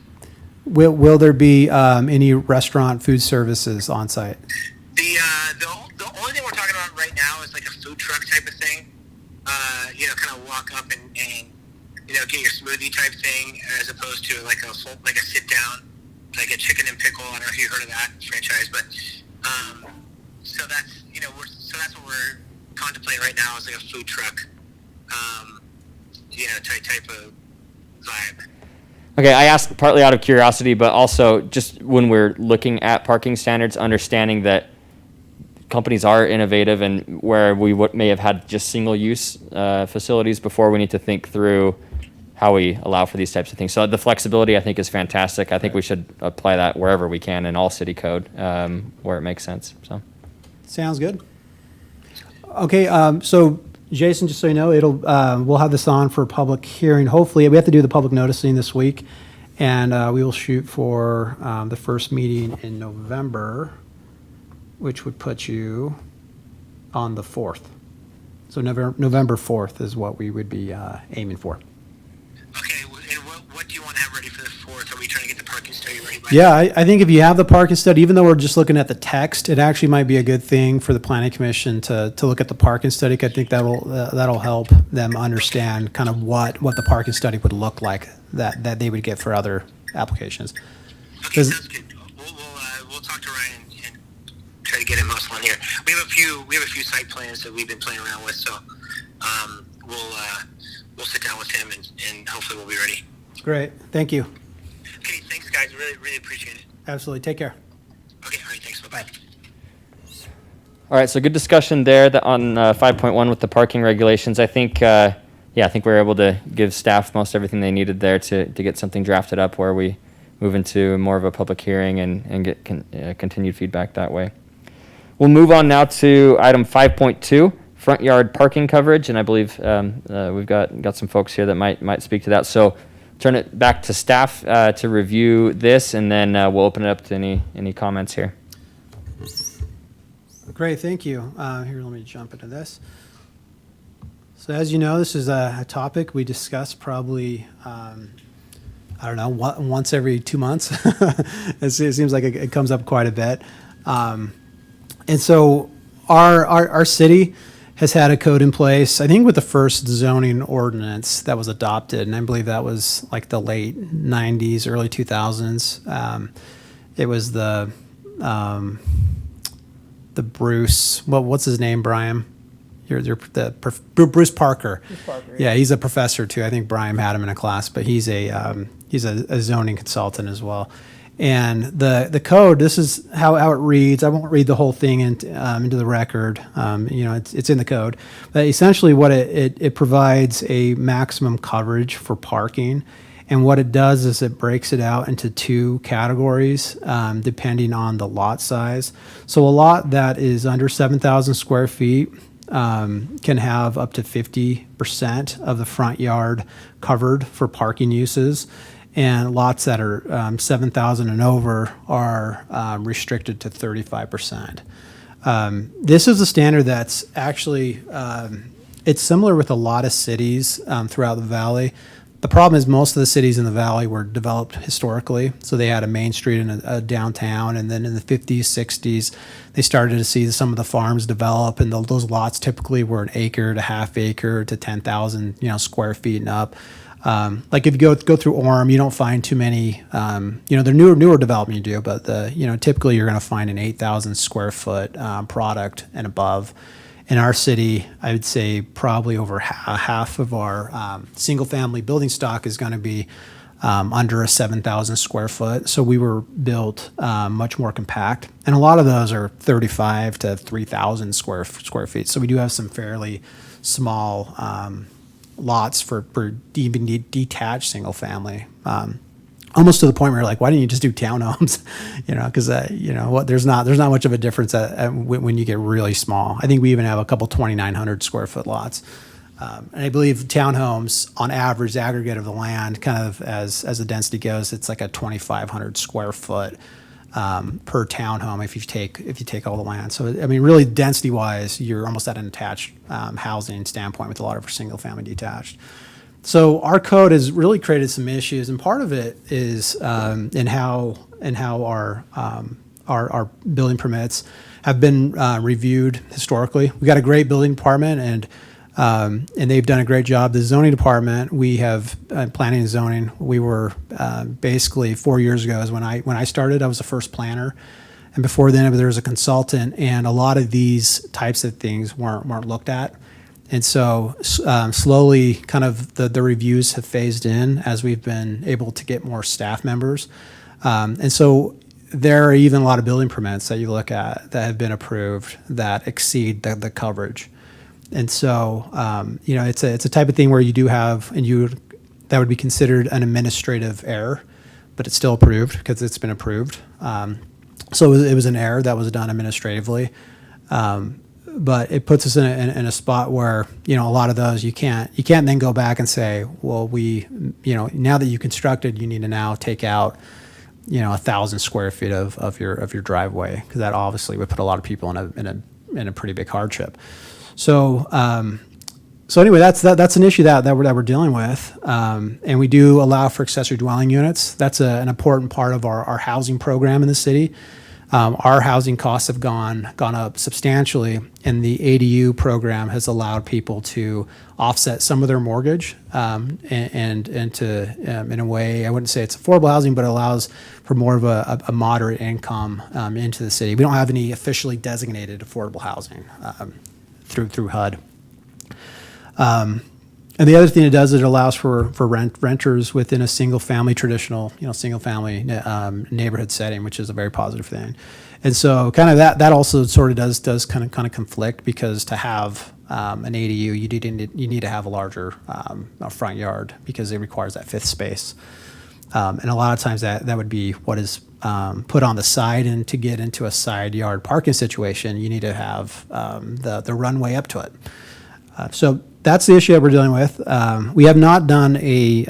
Will there be any restaurant food services on site? The only thing we're talking about right now is like a food truck type of thing. Kind of walk up and get your smoothie type thing, as opposed to like a sit down, like a chicken and pickle. I don't know if you heard of that franchise, but so that's what we're contemplating right now is like a food truck, type of vibe. Okay, I asked partly out of curiosity, but also just when we're looking at parking standards, understanding that companies are innovative, and where we may have had just single-use facilities before, we need to think through how we allow for these types of things. So the flexibility, I think, is fantastic. I think we should apply that wherever we can in all city code, where it makes sense. So Sounds good. Okay, so Jason, just so you know, we'll have this on for a public hearing. Hopefully, we have to do the public noticing this week, and we will shoot for the first meeting in November, which would put you on the 4th. So November 4th is what we would be aiming for. Okay, and what do you want to have ready for the 4th? Are we trying to get the parking study ready by Yeah, I think if you have the parking study, even though we're just looking at the text, it actually might be a good thing for the planning commission to look at the parking study. 'Cause I think that'll help them understand kind of what the parking study would look like that they would get for other applications. Okay, Does- sounds good. We'll talk to Ryan and try to get him hustle on here. We have a few site plans that we've been playing around with, so we'll sit down with him and hopefully we'll be ready. Great, thank you. Okay, thanks guys. Really appreciate it. Absolutely, take care. Okay, all right, thanks. Bye-bye. all right, so good discussion there on 5.1 with the parking regulations. I think I think we were able to give staff most everything they needed there to get something drafted up where we move into more of a public hearing and get continued feedback that way. We'll move on now to item 5.2, front yard parking coverage, and I believe we've got some folks here that might speak to that. So turn it back to staff to review this, and then we'll open it up to any comments here. Great, thank you. Here, let me jump into this. So as you know, this is a topic we discuss probably, once every 2 months. It seems like it comes up quite a bit. And so our city has had a code in place, I think with the first zoning ordinance that was adopted, and I believe that was like the late 90s, early 2000s. It was the the Bruce, what's his name, Brian? Bruce Parker. Yeah, he's a professor too. I think Brian had him in a class, but he's a zoning consultant as well. And the code, this is how it reads. I won't read the whole thing into the record. It's in the code. But essentially what it provides a maximum coverage for parking. And what it does is it breaks it out into two categories depending on the lot size. So a lot that is under 7,000 square feet can have up to 50% of the front yard covered for parking uses. And lots that are 7,000 and over are restricted to 35%. This is a standard that's actually, it's similar with a lot of cities throughout the valley. The problem is most of the cities in the valley were developed historically. So they had a main street and a downtown. And then in the 50s, 60s, they started to see some of the farms develop. And those lots typically were an acre to half acre to 10,000 square feet and up. Like if you go through Orem, you don't find too many, the newer development you do, but typically you're going to find an 8,000 square foot product and above. In our city, I would say probably over half of our single family building stock is going to be under a 7,000 square foot. So we were built much more compact. And a lot of those are 35 to 3,000 square feet. So we do have some fairly small lots for even detached single family, almost to the point where you're like, why didn't you just do townhomes? Because there's not much of a difference when you get really small. I think we even have a couple 2,900 square foot lots, and I believe townhomes on average, the aggregate of the land, kind of as the density goes, it's like a 2,500 square foot per townhome if you take all the land. So I mean, really density wise, you're almost at an attached housing standpoint with a lot of single family detached. So our code has really created some issues, and part of it is in how our building permits have been reviewed historically. We've got a great building department, and they've done a great job. The zoning department, we have planning and zoning. We were basically 4 years ago is when I started. I was the first planner, and before then there was a consultant, and a lot of these types of things weren't looked at. And so slowly kind of the reviews have phased in as we've been able to get more staff members. And so there are even a lot of building permits that you look at that have been approved that exceed the coverage. And so, it's a type of thing where you do have, that would be considered an administrative error, but it's still approved because it's been approved. So it was an error that was done administratively. But it puts us in a spot where, a lot of those you can't then go back and say, well, now that you constructed, you need to now take out, 1,000 square feet of your driveway, because that obviously would put a lot of people in a pretty big hardship. So anyway, that's an issue that we're dealing with, and we do allow for accessory dwelling units. That's an important part of our housing program in the city. Our housing costs have gone up substantially, and the ADU program has allowed people to offset some of their mortgage, and to, in a way, I wouldn't say it's affordable housing, but it allows for more of a moderate income into the city. We don't have any officially designated affordable housing through HUD. And the other thing it does is it allows for renters within a traditional single family neighborhood setting, which is a very positive thing. And so kind of that also sort of does kind of conflict, because to have an ADU, you need to have a larger front yard, because it requires that fifth space. And a lot of times that would be what is put on the side, and to get into a side yard parking situation, you need to have the runway up to it. So that's the issue that we're dealing with. We have not done a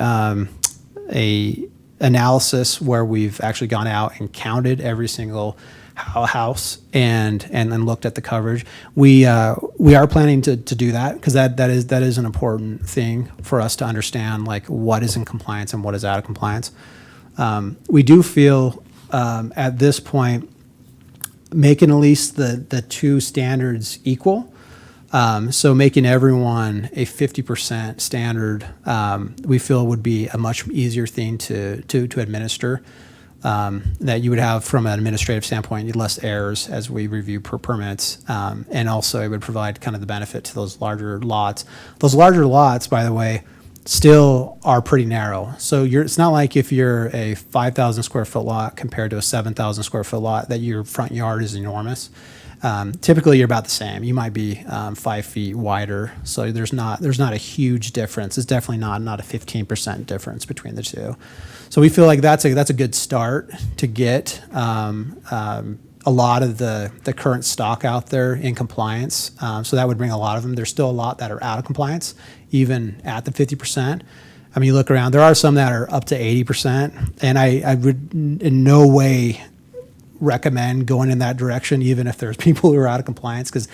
analysis where we've actually gone out and counted every single house and then looked at the coverage. We are planning to do that, because that is an important thing for us to understand, like what is in compliance and what is out of compliance. We do feel at this point making at least the two standards equal. So making everyone a 50% standard, we feel would be a much easier thing to administer. that you would have from an administrative standpoint, less errors as we review permits. And also it would provide kind of the benefit to those larger lots. Those larger lots, by the way, still are pretty narrow. So it's not like if you're a 5,000 square foot lot compared to a 7,000 square foot lot that your front yard is enormous. Typically you're about the same. You might be 5 feet wider. So there's not a huge difference. It's definitely not a 15% difference between the two. So we feel like that's a good start to get a lot of the current stock out there in compliance. So that would bring a lot of them. There's still a lot that are out of compliance, even at the 50%. I mean, you look around, there are some that are up to 80%, and I would in no way recommend going in that direction, even if there's people who are out of compliance, because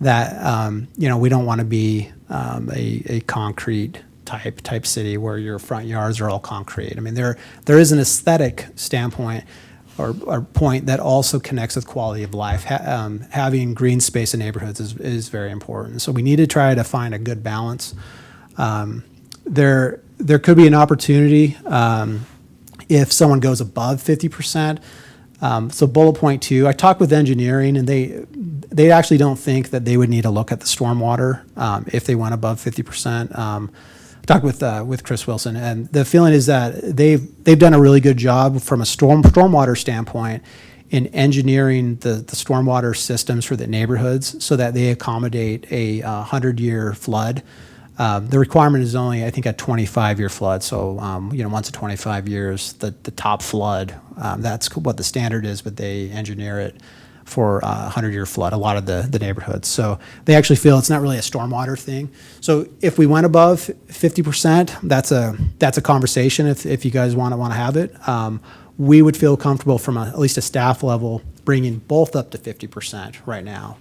that, we don't want to be a concrete type city where your front yards are all concrete. I mean, there is an aesthetic standpoint or point that also connects with quality of life. Having green space in neighborhoods is very important. So we need to try to find a good balance. There could be an opportunity if someone goes above 50%. So bullet point 2, I talked with engineering, and they actually don't think that they would need to look at the stormwater if they went above 50%. Talked with Chris Wilson, and the feeling is that they've done a really good job from a stormwater standpoint in engineering the stormwater systems for the neighborhoods so that they accommodate a 100-year flood. The requirement is only, I think, a 25-year flood. So, once in 25 years, the top flood, that's what the standard is, but they engineer it for a 100-year flood, a lot of the neighborhoods. So they actually feel it's not really a stormwater thing. So if we went above 50%, that's a conversation if you guys want to have it. We would feel comfortable from at least a staff level bringing both up to 50% right now.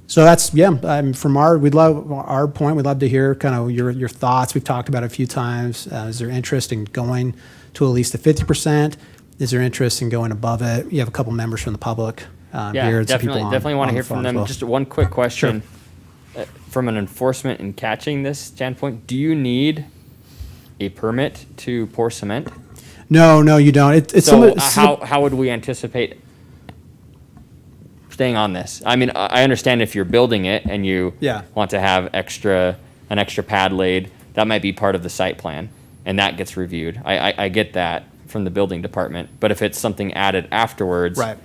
So that's, from we'd love to hear kind of your thoughts. We've talked about it a few times. Is there interest in going to at least the 50%? Is there interest in going above it? You have a couple members from the public here. Definitely want to hear from them. Well. Just one quick question. Sure. From an enforcement and catching this standpoint, do you need a permit to pour cement? No, you don't. How would we anticipate staying on this? I mean, I understand if you're building it and you want to have an extra pad laid, that might be part of the site plan, and that gets reviewed. I get that from the building department, but if it's something added afterwards, right.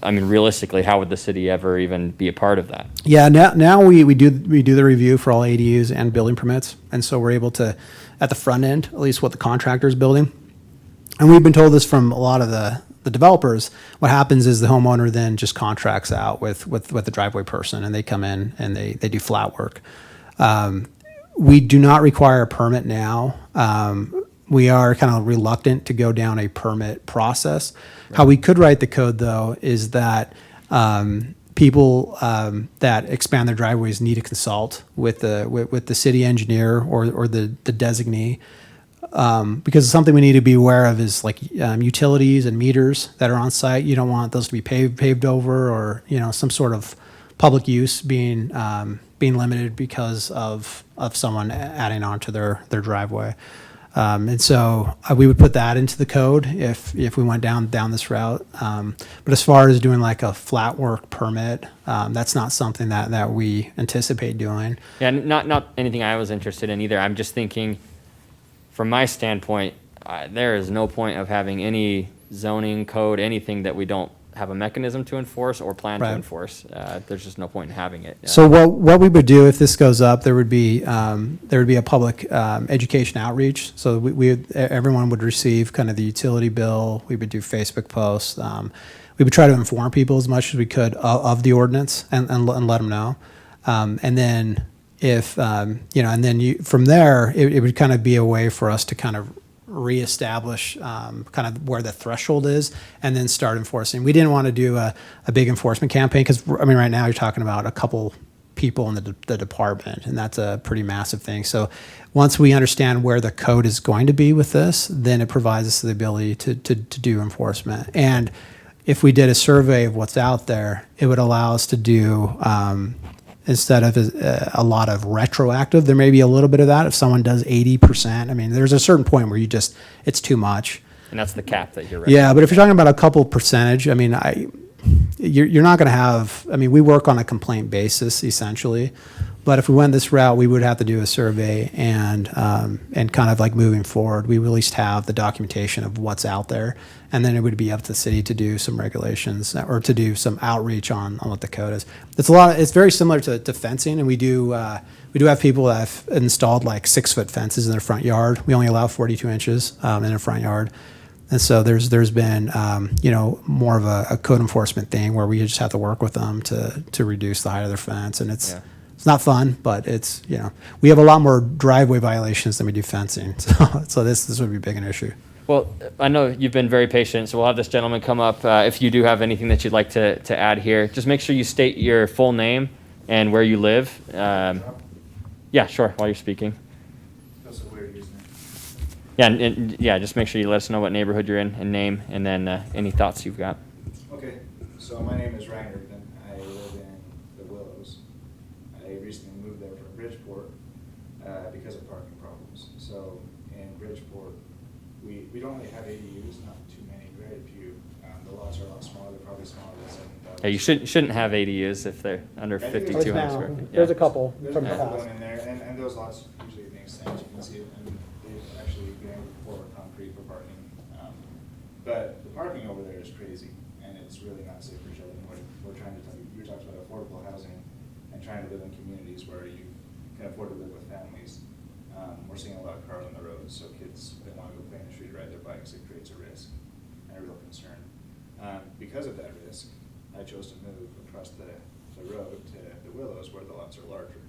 I mean, realistically, how would the city ever even be a part of that? Yeah, now we do the review for all ADUs and building permits, and so we're able to, at the front end, at least what the contractor is building. And we've been told this from a lot of the developers. What happens is the homeowner then just contracts out with the driveway person, and they come in and they do flat work. We do not require a permit now. We are kind of reluctant to go down a permit process. Right. How we could write the code, though, is that people that expand their driveways need to consult with the city engineer or the designee, because something we need to be aware of is like utilities and meters that are on site. You don't want those to be paved over, or some sort of public use being limited because of someone adding on to their driveway. And so we would put that into the code if we went down this route. But as far as doing like a flat work permit, that's not something that we anticipate doing. Yeah, not anything I was interested in either. I'm just thinking, from my standpoint, there is no point of having any zoning code, anything that we don't have a mechanism to enforce or plan to enforce. There's just no point in having it. So what we would do if this goes up, there would be a public education outreach. So everyone would receive kind of the utility bill. We would do Facebook posts. We would try to inform people as much as we could of the ordinance and let them know. And then from there, it would kind of be a way for us to kind of reestablish kind of where the threshold is and then start enforcing. We didn't want to do a big enforcement campaign because, I mean, right now you're talking about a couple people in the department, and that's a pretty massive thing. So once we understand where the code is going to be with this, then it provides us the ability to do enforcement. And if we did a survey of what's out there, it would allow us to do instead of a lot of retroactive, there may be a little bit of that. If someone does 80%, I mean, there's a certain point where it's too much. And that's the cap that you're Yeah, but if you're talking about a couple percentage, I mean, you're not going to have. I mean, we work on a complaint basis essentially, but if we went this route, we would have to do a survey and kind of like moving forward, we would at least have the documentation of what's out there, and then it would be up to the city to do some regulations or to do some outreach on what the code is. It's very similar to fencing, and we do have people that have installed like 6-foot fences in their front yard. We only allow 42 inches in their front yard. And so there's been more of a code enforcement thing where we just have to work with them to reduce the height of their fence, and it's not fun, but it's we have a lot more driveway violations than we do fencing, so this would be big an issue. Well, I know you've been very patient, so we'll have this gentleman come up. If you do have anything that you'd like to add here, just make sure you state your full name and where you live. Yeah, sure, while you're speaking. Yeah, and just make sure you let us know what neighborhood you're in and name, and then any thoughts you've got. Okay, so my name is Ryan Irvin. I live in the Willows. I recently moved there from Bridgeport because of parking problems. So in Bridgeport, we don't really have ADUs, not too many, very few. The lots are a lot smaller. They're probably smaller than 7,000. Yeah, you shouldn't have ADUs if they're under 5,200 square feet. There's a couple There's from a the couple past. going in there, and those lots usually make sense. You can see it, and they've actually been able to pour concrete for parking. But the parking over there is crazy, and it's really not safe for children. We're trying to you talked about affordable housing and trying to live in communities where you can afford to live with families. We're seeing a lot of cars on the road, so kids that want to go play in the street, ride their bikes, it creates a risk and a real concern. Because of that risk, I chose to move across the road to the Willows where the lots are larger.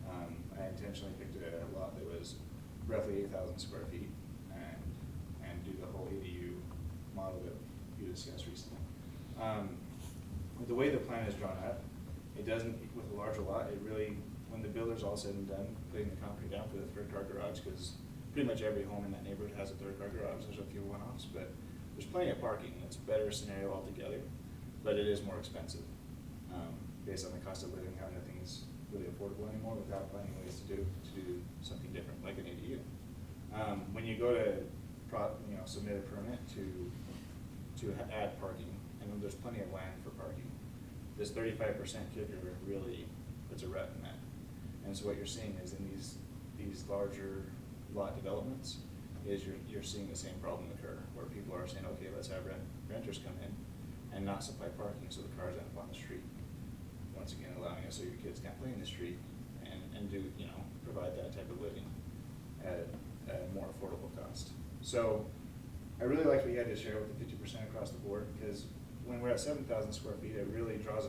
I intentionally picked a lot that was roughly 8,000 square feet and do the whole ADU model that you discussed recently. The way the plan is drawn up, it doesn't, with a larger lot, it really, when the builder's all said and done, putting the concrete down for the third car garage, because pretty much every home in that neighborhood has a third car garage. There's a few one-offs, but there's plenty of parking. It's a better scenario altogether, but it is more expensive based on the cost of living, how nothing's really affordable anymore without finding ways to do something different, like an ADU. When you go to submit a permit to add parking, and then there's plenty of land for parking, this 35% kicker really puts a rut in that. And so what you're seeing is in these larger lot developments is you're seeing the same problem occur, where people are saying, okay, let's have renters come in and not supply parking, so the cars end up on the street. Once again, allowing us so your kids can't play in the street and do provide that type of living at a more affordable cost. So I really like what you had to share with the 50% across the board, because when we're at 7,000 square feet, it really draws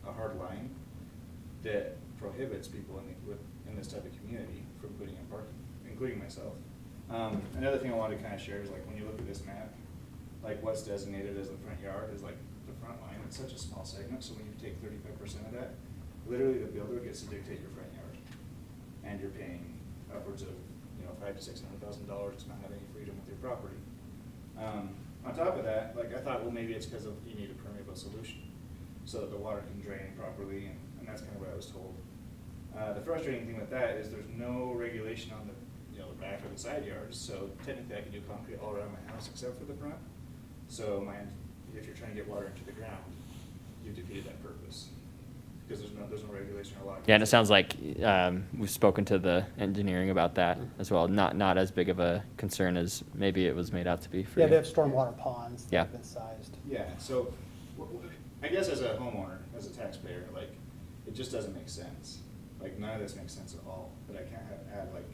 a hard line that prohibits people in this type of community from putting in parking, including myself. Another thing I wanted to kind of share is, like, when you look at this map, like what's designated as the front yard is like the front line. It's such a small segment, so when you take 35% of that, literally the builder gets to dictate your front yard, and you're paying upwards of $500,000 to $600,000 to not have any freedom with your property. On top of that, like, I thought, well, maybe it's because you need a permeable solution so that the water can drain properly, and that's kind of what I was told. The frustrating thing with that is there's no regulation on the back or the side yards, so technically I can do concrete all around my house except for the front. So if you're trying to get water into the ground, you've defeated that purpose, because there's no regulation or law. Yeah, and it sounds like we've spoken to the engineering about that as well. Not as big of a concern as maybe it was made out to be for you. They have stormwater ponds that Yeah. have been sized. Yeah, so I guess as a homeowner, as a taxpayer, like, it just doesn't make sense. Like, none of this makes sense at all, that I can't add like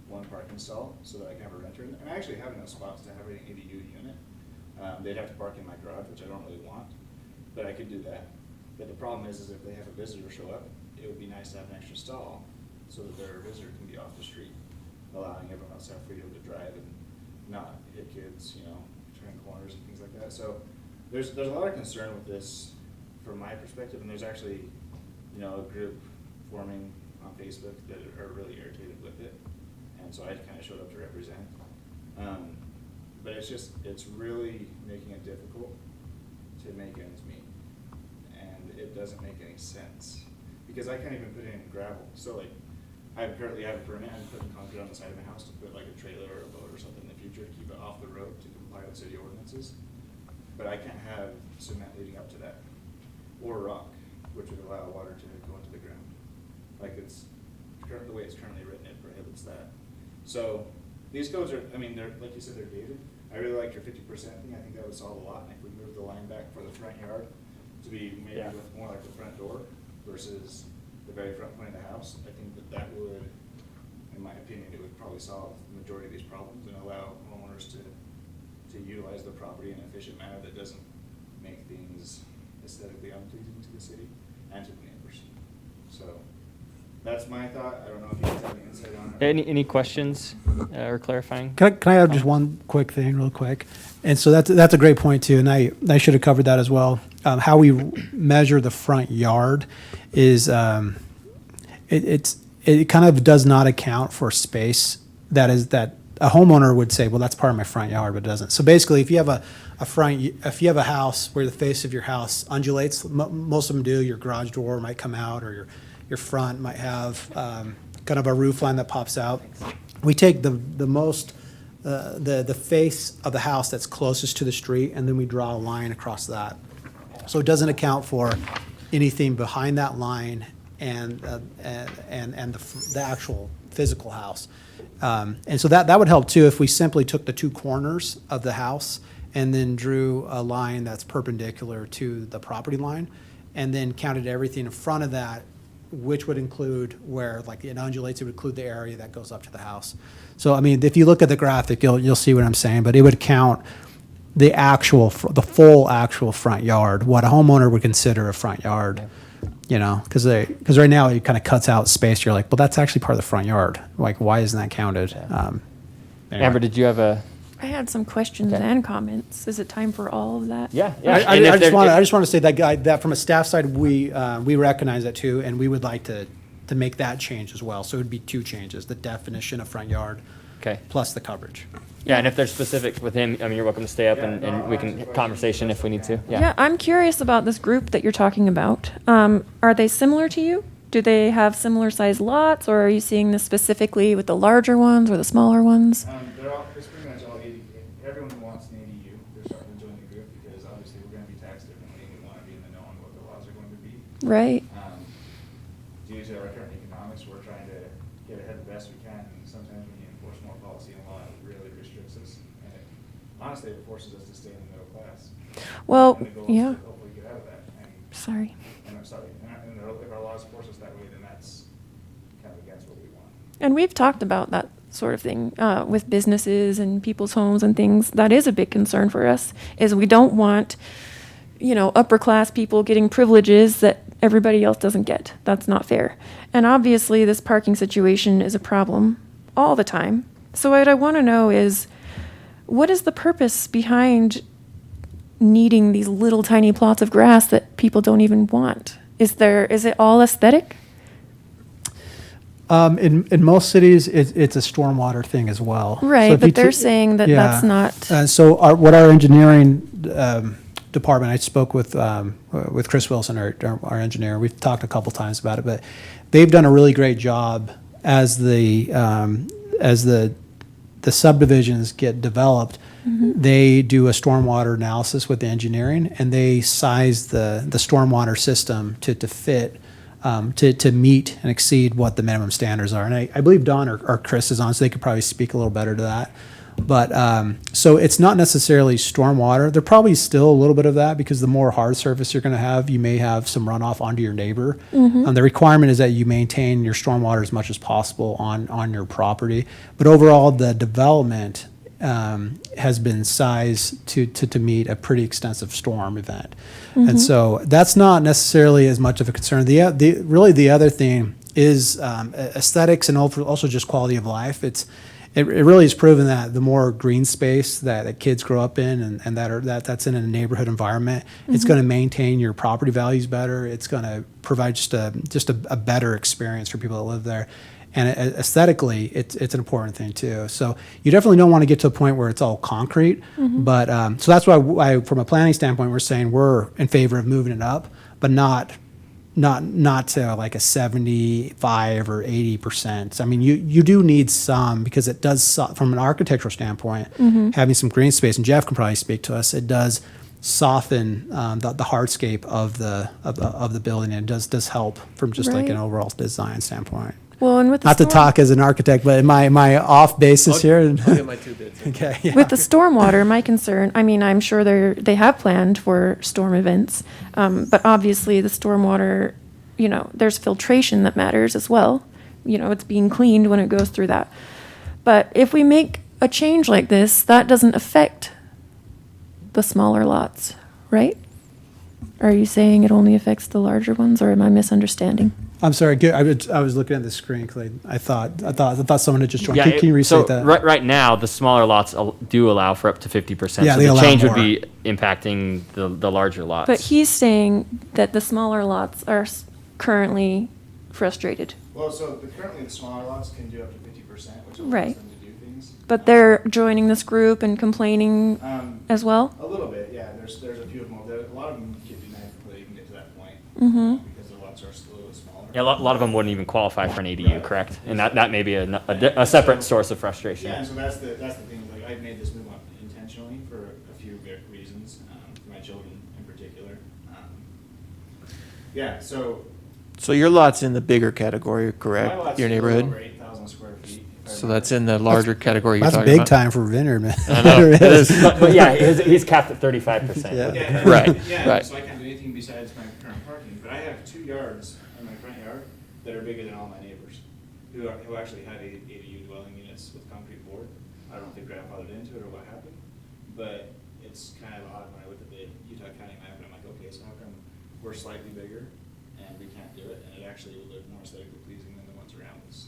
one parking stall so that I can have a renter in there. And I actually have enough spots to have an ADU unit. They'd have to park in my garage, which I don't really want, but I could do that. But the problem is if they have a visitor show up, it would be nice to have an extra stall so that their visitor can be off the street, allowing everyone else to have freedom to drive and not hit kids, turn corners and things like that. So there's a lot of concern with this from my perspective, and there's actually, a group forming on Facebook that are really irritated with it. And so I kind of showed up to represent. But it's really making it difficult to make ends meet. And it doesn't make any sense, because I can't even put in gravel. So, like, I currently have a permit. I'm putting concrete on the side of my house to put like a trailer or a boat or something in the future to keep it off the road to comply with the city ordinances. But I can't have cement leading up to that, or rock, which would allow water to go into the ground. Like the way it's currently written, it prohibits that. So these codes are, I mean, they're, like you said, they're dated. I really like your 50% thing. I think that would solve a lot. And if we move the line back for the front yard to be maybe more like the front door versus the very front point of the house, I think that would, in my opinion, it would probably solve the majority of these problems and allow homeowners to utilize the property in an efficient manner that doesn't make things aesthetically unpleasing to the city and to the neighbors. So that's my thought. I don't know if you guys have any insight on it. Any questions or clarifying? Can I add just one quick thing real quick? And so that's a great point too, and I should have covered that as well. How we measure the front yard is it kind of does not account for space that a homeowner would say, well, that's part of my front yard, but it doesn't. So basically, if you have if you have a house where the face of your house undulates, most of them do. Your garage door might come out, or your front might have kind of a roof line that pops out. We take the face of the house that's closest to the street, and then we draw a line across that. So it doesn't account for anything behind that line and the actual physical house. And so that would help too if we simply took the two corners of the house and then drew a line that's perpendicular to the property line, and then counted everything in front of that, which would include where like it undulates, it would include the area that goes up to the house. So I mean, if you look at the graphic, you'll see what I'm saying, but it would count the full actual front yard, what a homeowner would consider a front yard. You know, because right now it kind of cuts out space. You're like, well, that's actually part of the front yard. Like, why isn't that counted? Anyway. Amber, did you have a? I had some questions and comments. Is it time for all of that? Yeah. I just want to say that from a staff side, we recognize that too, and we would like to make that change as well. So it would be two changes: the definition of front yard, plus the coverage. Yeah, and if there's specifics with him, I mean, you're welcome to stay up and we can conversation if we need to. Yeah, I'm curious about this group that you're talking about. Are they similar to you? Do they have similar size lots, or are you seeing this specifically with the larger ones or the smaller ones? It's pretty much all everyone who wants an ADU, they're starting to join the group because obviously we're going to be taxed differently and we want to be in the know on what the laws are going to be. Right. Due to our current economics, we're trying to get ahead the best we can, and sometimes when you enforce more policy and law, it really restricts us. And honestly, it forces us to stay in the middle class. Well, and the goal yeah. is to hopefully get out of that. Sorry. And I'm sorry. And if our laws force us that way, then that's kind of against what we want. And we've talked about that sort of thing with businesses and people's homes and things. That is a big concern for us, is we don't want, upper class people getting privileges that everybody else doesn't get. That's not fair. And obviously this parking situation is a problem all the time. So what I want to know is, what is the purpose behind needing these little tiny plots of grass that people don't even want? Is it all aesthetic? In most cities, it's a stormwater thing as well. Right, So if but you they're ta- saying that that's not. And so what our engineering department, I spoke with Chris Wilson, our engineer. We've talked a couple times about it, but they've done a really great job as the subdivisions get developed. Mm-hmm. They do a stormwater analysis with the engineering, and they size the stormwater system to fit. To meet and exceed what the minimum standards are. And I believe Don or Chris is on, so they could probably speak a little better to that. But so it's not necessarily stormwater. There probably still a little bit of that, because the more hard surface you're going to have, you may have some runoff onto your neighbor. Mm-hmm. The requirement is that you maintain your stormwater as much as possible on your property. But overall, the development has been sized to meet a pretty extensive storm event. Mm-hmm. And so that's not necessarily as much of a concern. The other thing is aesthetics and also just quality of life. It really is proven that the more green space that kids grow up in and that's in a neighborhood environment, mm-hmm. it's going to maintain your property values better. It's going to provide just a better experience for people that live there. And aesthetically, it's an important thing too. So you definitely don't want to get to a point where it's all concrete. Mm-hmm. But so that's why from a planning standpoint, we're saying we're in favor of moving it up, but not not to like a 75 or 80%. I mean, you do need some, because it does, from an architectural standpoint, having some green space, and Jeff can probably speak to us, it does soften the hardscape of the building, and it does help from just like an Right. overall design standpoint. Well, and with the Not to storm- talk as an architect, but am I off basis here? I'll get my 2 bits. Okay. Yeah. With the stormwater, my concern, I mean, I'm sure they have planned for storm events, but obviously the stormwater, you know, there's filtration that matters as well. You know, it's being cleaned when it goes through that. But if we make a change like this, that doesn't affect the smaller lots, right? Are you saying it only affects the larger ones, or am I misunderstanding? I'm sorry. I was looking at the screen because I thought someone had just joined. Yeah, Can you restate that? Right now, the smaller lots do allow for up to 50%. Yeah, so they the allow change more. would be impacting the larger lots. But he's saying that the smaller lots are currently frustrated. Well, so currently the smaller lots can do up to 50%, which allows Right. them to do things. But they're joining this group and complaining as well? A little bit, yeah. There's a few of them. A lot of them get denied before they even get to that point, Mm-hmm. because the lots are still a little smaller. Yeah, a lot of them wouldn't even qualify for an ADU, correct? And that may be a separate source of frustration. Yeah, and so that's the thing. Like, I made this move up intentionally for a few reasons, for my children in particular. Yeah, So your lot's in the bigger category, my correct? lot's Your a little over neighborhood? 8,000 square feet. if I So remember. that's in the larger category you're That's talking big about? time for Vineyard, man. I know, it is. But yeah, he's capped at 35%. Yeah. Yeah, Right, yeah, right. so I can't do anything besides my current parking, but I have 2 yards in my front yard that are bigger than all my neighbors, who actually had ADU dwelling units with concrete board. I don't know if they grandfathered into it or what happened, but it's kind of odd when I look at the Utah County map, and I'm like, okay, so how come we're slightly bigger and we can't do it, and it actually would look more aesthetically pleasing than the ones around us.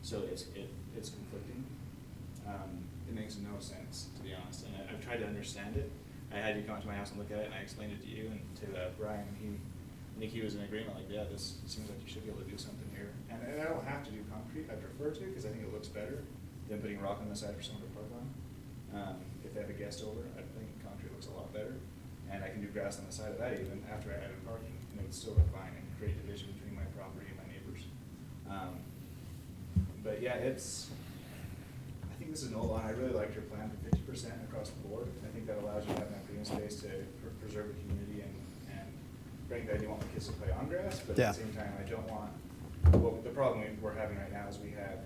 So it's conflicting. It makes no sense, to be honest, and I've tried to understand it. I had you come out to my house and look at it, and I explained it to you and to Brian. I think he was in agreement, like, yeah, this seems like you should be able to do something here. And I don't have to do concrete, I prefer to, because I think it looks better than putting rock on the side for someone to park on. If they have a guest over, I think concrete looks a lot better. And I can do grass on the side of that even after I added parking, and it would still look fine and create division between my property and my neighbors. But yeah, I think this is no lie. I really liked your plan for 50% across the board. I think that allows you to have enough green space to preserve the community, and frankly, I do want my kids to play on grass, but Yeah. at the same time, I don't want, well, the problem we're having right now is we have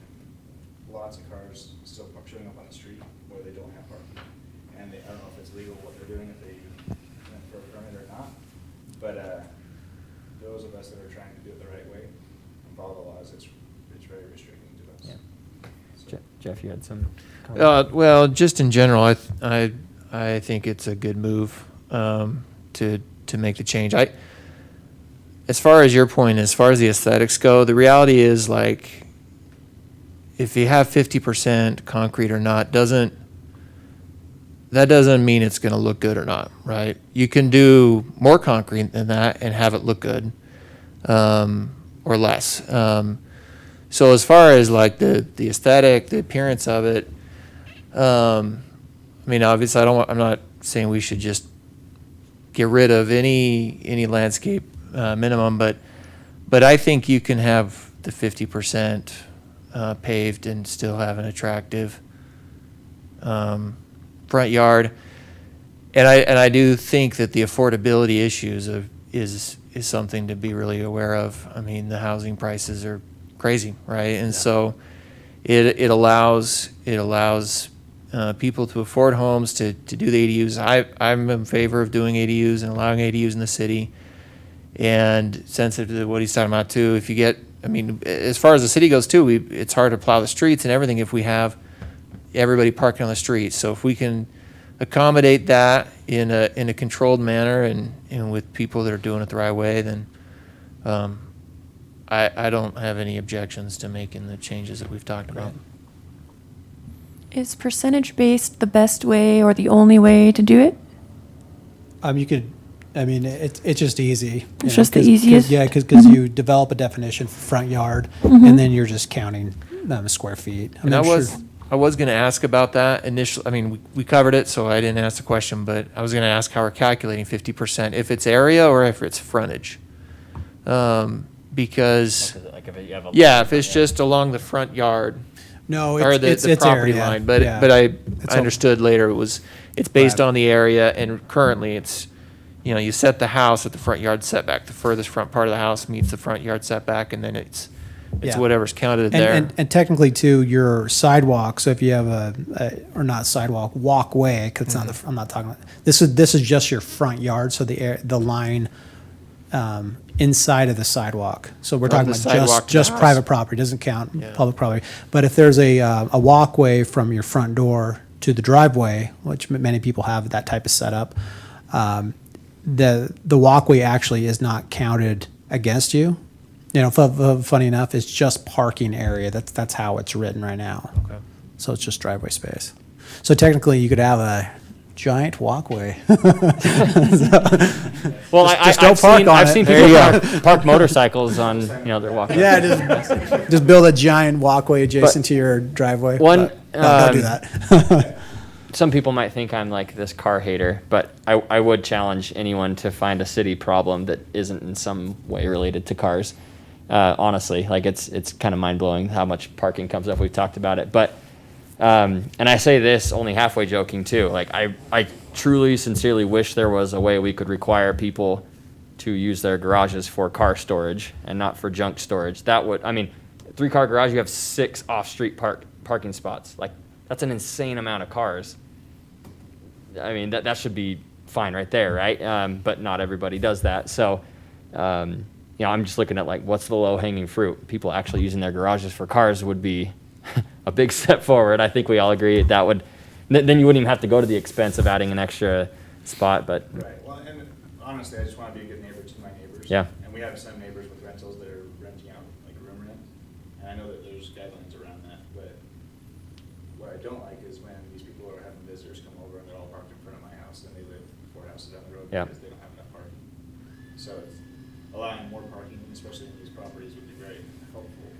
lots of cars still showing up on the street where they don't have parking. And I don't know if it's legal what they're doing, if they went for a permit or not, but those of us that are trying to do it the right way and follow the laws, it's very restricting to us. Yeah. So- Jeff, you had some comments? Well, just in general, I think it's a good move to make the change. As far as your point, as far as the aesthetics go, the reality is, like, if you have 50% concrete or not, that doesn't mean it's going to look good or not, right? You can do more concrete than that and have it look good, or less. So as far as like the aesthetic, the appearance of it, I mean, obviously, I'm not saying we should just get rid of any landscape minimum, but I think you can have the 50% paved and still have an attractive front yard. And I do think that the affordability issues is something to be really aware of. I mean, the housing prices are crazy, right? And so it allows people to afford homes to do the ADUs. I'm in favor of doing ADUs and allowing ADUs in the city. And sensitive to what he's talking about too, if you get, I mean, as far as the city goes too, it's hard to plow the streets and everything if we have everybody parking on the street. So if we can accommodate that in a controlled manner and with people that are doing it the right way, then I don't have any objections to making the changes that we've talked about. Is percentage-based the best way or the only way to do it? You could, I mean, it's just easy. It's just the easiest? Yeah, because you develop a definition for front yard, and then you're just counting square feet. And I'm sure- I was going to ask about that initially. I mean, we covered it, so I didn't ask the question, but I was going to ask how we're calculating 50%, if it's area or if it's frontage. Because, Like if you have a yeah, if it's just along the front yard, No, or it's the its property area. line, but Yeah. but I It's a- understood later it's based Right. on the area, and currently it's, you set the house at the front yard setback. The furthest front part of the house meets the front yard setback, and then it's Yeah. whatever's counted And, there. and technically too, your sidewalk, so if you have or not sidewalk, walkway, because I'm not talking about, this is just your front yard, so the line inside of the sidewalk. So we're From talking the about sidewalk to the just house. private property, doesn't count Yeah. public property. But if there's a walkway from your front door to the driveway, which many people have that type of setup, the walkway actually is not counted against you. Funny enough, it's just parking area. That's how it's written right now. Okay. So it's just driveway space. So technically, you could have a giant walkway. Well, Just don't park on I've it. seen There people you park motorcycles on, their walkway. Yeah, just build a giant walkway adjacent to your driveway. One, but, no, don't do that. Some people might think I'm like this car hater, but I would challenge anyone to find a city problem that isn't in some way related to cars. Honestly, like it's kind of mind blowing how much parking comes up. We've talked about it, but and I say this only halfway joking too. Like I truly, sincerely wish there was a way we could require people to use their garages for car storage and not for junk storage. That would, 3-car garage, you have 6 off-street parking spots. Like that's an insane amount of cars. That should be fine right there, right? But not everybody does that. So, I'm just looking at like what's the low-hanging fruit. People actually using their garages for cars would be a big step forward. I think we all agree that would. Then you wouldn't even have to go to the expense of adding an extra spot. But Right, well, and honestly, I just want to be a good neighbor to my neighbors. Yeah. And we have some neighbors with rentals that are renting out, like room rent, and I know that there's guidelines around that, but what I don't like is when these people are having visitors come over and they're all parked in front of my house, and they live 4 houses down the road Yeah. because they don't have enough parking. So it's allowing more parking, especially in these properties, would be very helpful.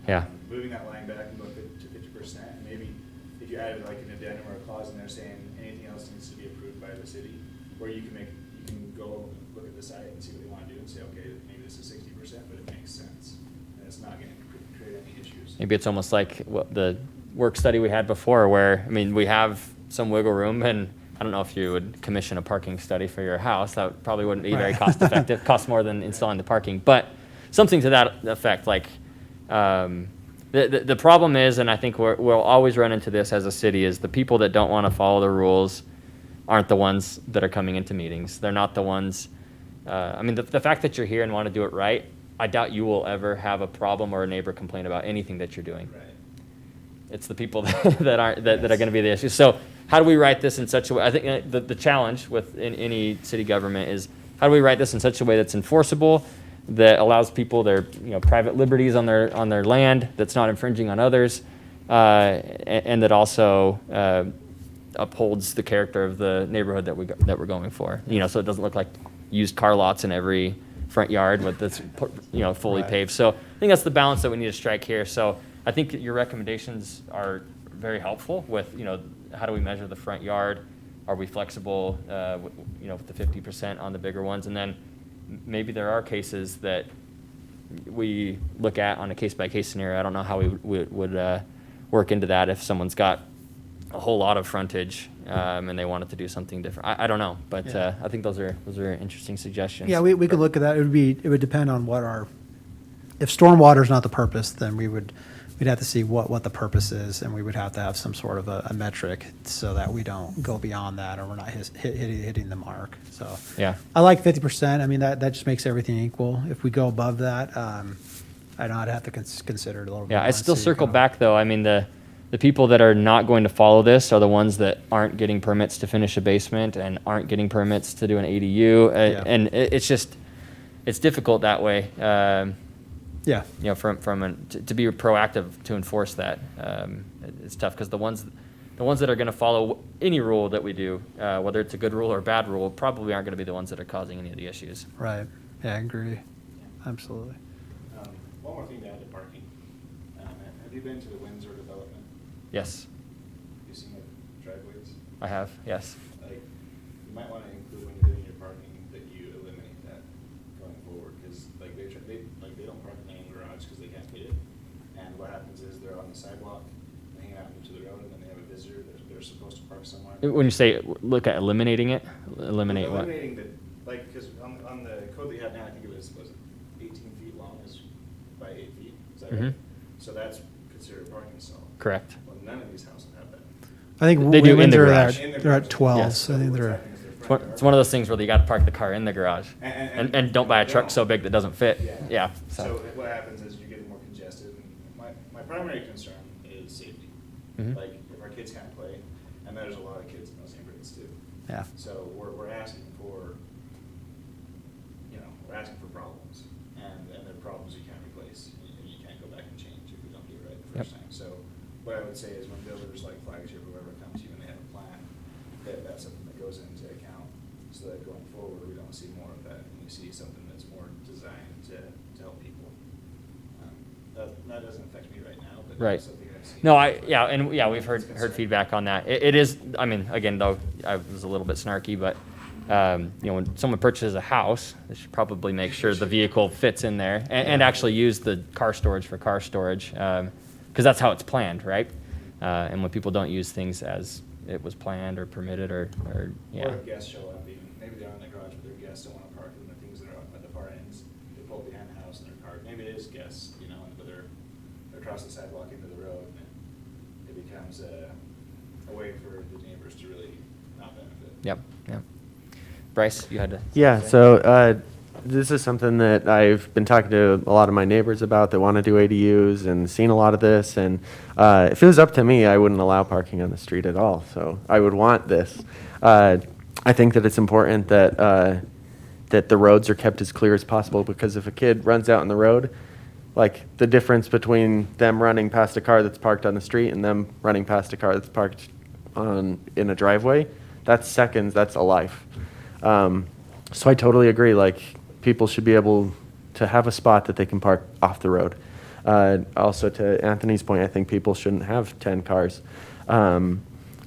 Yeah. Moving that line back and go to 50%, and maybe if you added like an addendum or a clause in there saying anything else needs to be approved by the city, where you can go look at the site and see what they want to do and say, okay, maybe this is 60%, but it makes sense, and it's not going to create any issues. maybe it's almost like what the work study we had before, where we have some wiggle room, and I don't know if you would commission a parking study for your house. That probably wouldn't be very cost effective. Costs more than installing the parking, but something to that effect. Like the problem is, and I think we'll always run into this as a city, is the people that don't want to follow the rules aren't the ones that are coming into meetings. They're not the ones. The fact that you're here and want to do it right, I doubt you will ever have a problem or a neighbor complain about anything that you're doing. Right. It's the people that are going to be the issue. So how do we write this in such a way? I think the challenge with in any city government is how do we write this in such a way that's enforceable, that allows people their private liberties on their land, that's not infringing on others, and that also upholds the character of the neighborhood that we're going for. So it doesn't look like used car lots in every front yard with this fully Right. paved. So I think that's the balance that we need to strike here. So I think your recommendations are very helpful with how do we measure the front yard? Are we flexible with the 50% on the bigger ones? And then maybe there are cases that we look at on a case-by-case scenario. I don't know how we would work into that if someone's got a whole lot of frontage and they wanted to do something different. I don't know, but Yeah. I think those are interesting suggestions. Yeah, we could look at that. It would depend on if stormwater is not the purpose, then we'd have to see what the purpose is, and we would have to have some sort of a metric so that we don't go beyond that or we're not hitting the mark. So Yeah. I like 50%. That just makes everything equal. If we go above that, I'd have to consider it a little bit. Yeah, I more, still see circle kind of- back though. The people that are not going to follow this are the ones that aren't getting permits to finish a basement and aren't getting permits to do an ADU, Yeah. and it's difficult that way. Yeah. To be proactive to enforce that, it's tough because the ones that are going to follow any rule that we do, whether it's a good rule or a bad rule, probably aren't going to be the ones that are causing any of the issues. Right. Yeah, I agree. Absolutely. One more thing to add to parking. Have you been to the Windsor development? Yes, Have you seen the driveways? I have. Yes. You might want to include when you're doing your parking that you eliminate that going forward, is like they don't park in their own garage because they can't fit it. And what happens is they're on the sidewalk, they hang out into the road, and then they have a visitor. They're supposed to park somewhere. When you say look at eliminating it, eliminate what? Eliminating the, like, because on the code that you have now, I think it was 18 feet long is by 8 feet. Is that right? Mhm. So that's considered a parking stall. Correct. Well, none of these houses have that. I think They do in women's the are garage. at, they're at 12, Yes. so I think What's they're, happening is their It's front one, it's yard- one of those things where you got to park the car in the garage, And- and don't buy a they truck don't. so big that doesn't fit. Yeah. Yeah. So So. what happens is you get more congested. And my primary concern is safety. Mhm. Like, if our kids can't play, and there's a lot of kids in those neighborhoods too. yeah. So we're asking for, we're asking for problems, and they're problems you can't replace, and you can't go back and change if we don't get it right the first Yep. time. So what I would say is when builders like Flagship or whoever come to you and they have a plan, that's something that goes into account, so that going forward, we don't see more of that, and we see something that's more designed to help people. That doesn't affect me right now, but Right. it's something I've seen. No, we've heard feedback on that. It is, I mean, again, though, I was a little bit snarky, but, when someone purchases a house, they should probably make sure the vehicle fits in there and actually use the car storage for car storage, because that's how it's planned, right? And when people don't use things as it was planned or permitted or yeah. Or if guests show up, even, maybe they're in the garage, but their guests don't want to park in the things that are up at the far ends. They pull behind the house and they're parked. Maybe it is guests, but they're across the sidewalk into the road, and it becomes a way for the neighbors to really not benefit. Yep. Bryce, you had to. Yeah, say? so this is something that I've been talking to a lot of my neighbors about that want to do ADUs and seen a lot of this. And if it was up to me, I wouldn't allow parking on the street at all. So I would want this. I think that it's important that that the roads are kept as clear as possible, because if a kid runs out on the road, like the difference between them running past a car that's parked on the street and them running past a car that's parked in a driveway, that's seconds, that's a life. So I totally agree. Like, people should be able to have a spot that they can park off the road. Also, to Anthony's point, I think people shouldn't have 10 cars,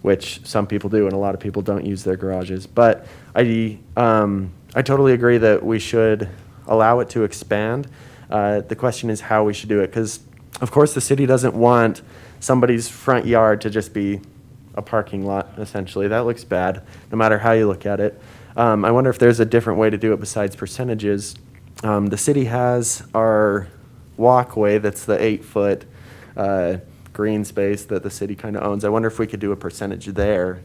which some people do, and a lot of people don't use their garages. But I totally agree that we should allow it to expand. The question is how we should do it, because, of course, the city doesn't want somebody's front yard to just be a parking lot, essentially. That looks bad, no matter how you look at it. I wonder if there's a different way to do it besides percentages. The city has our walkway that's the 8-foot green space that the city kind of owns. I wonder if we could do a percentage there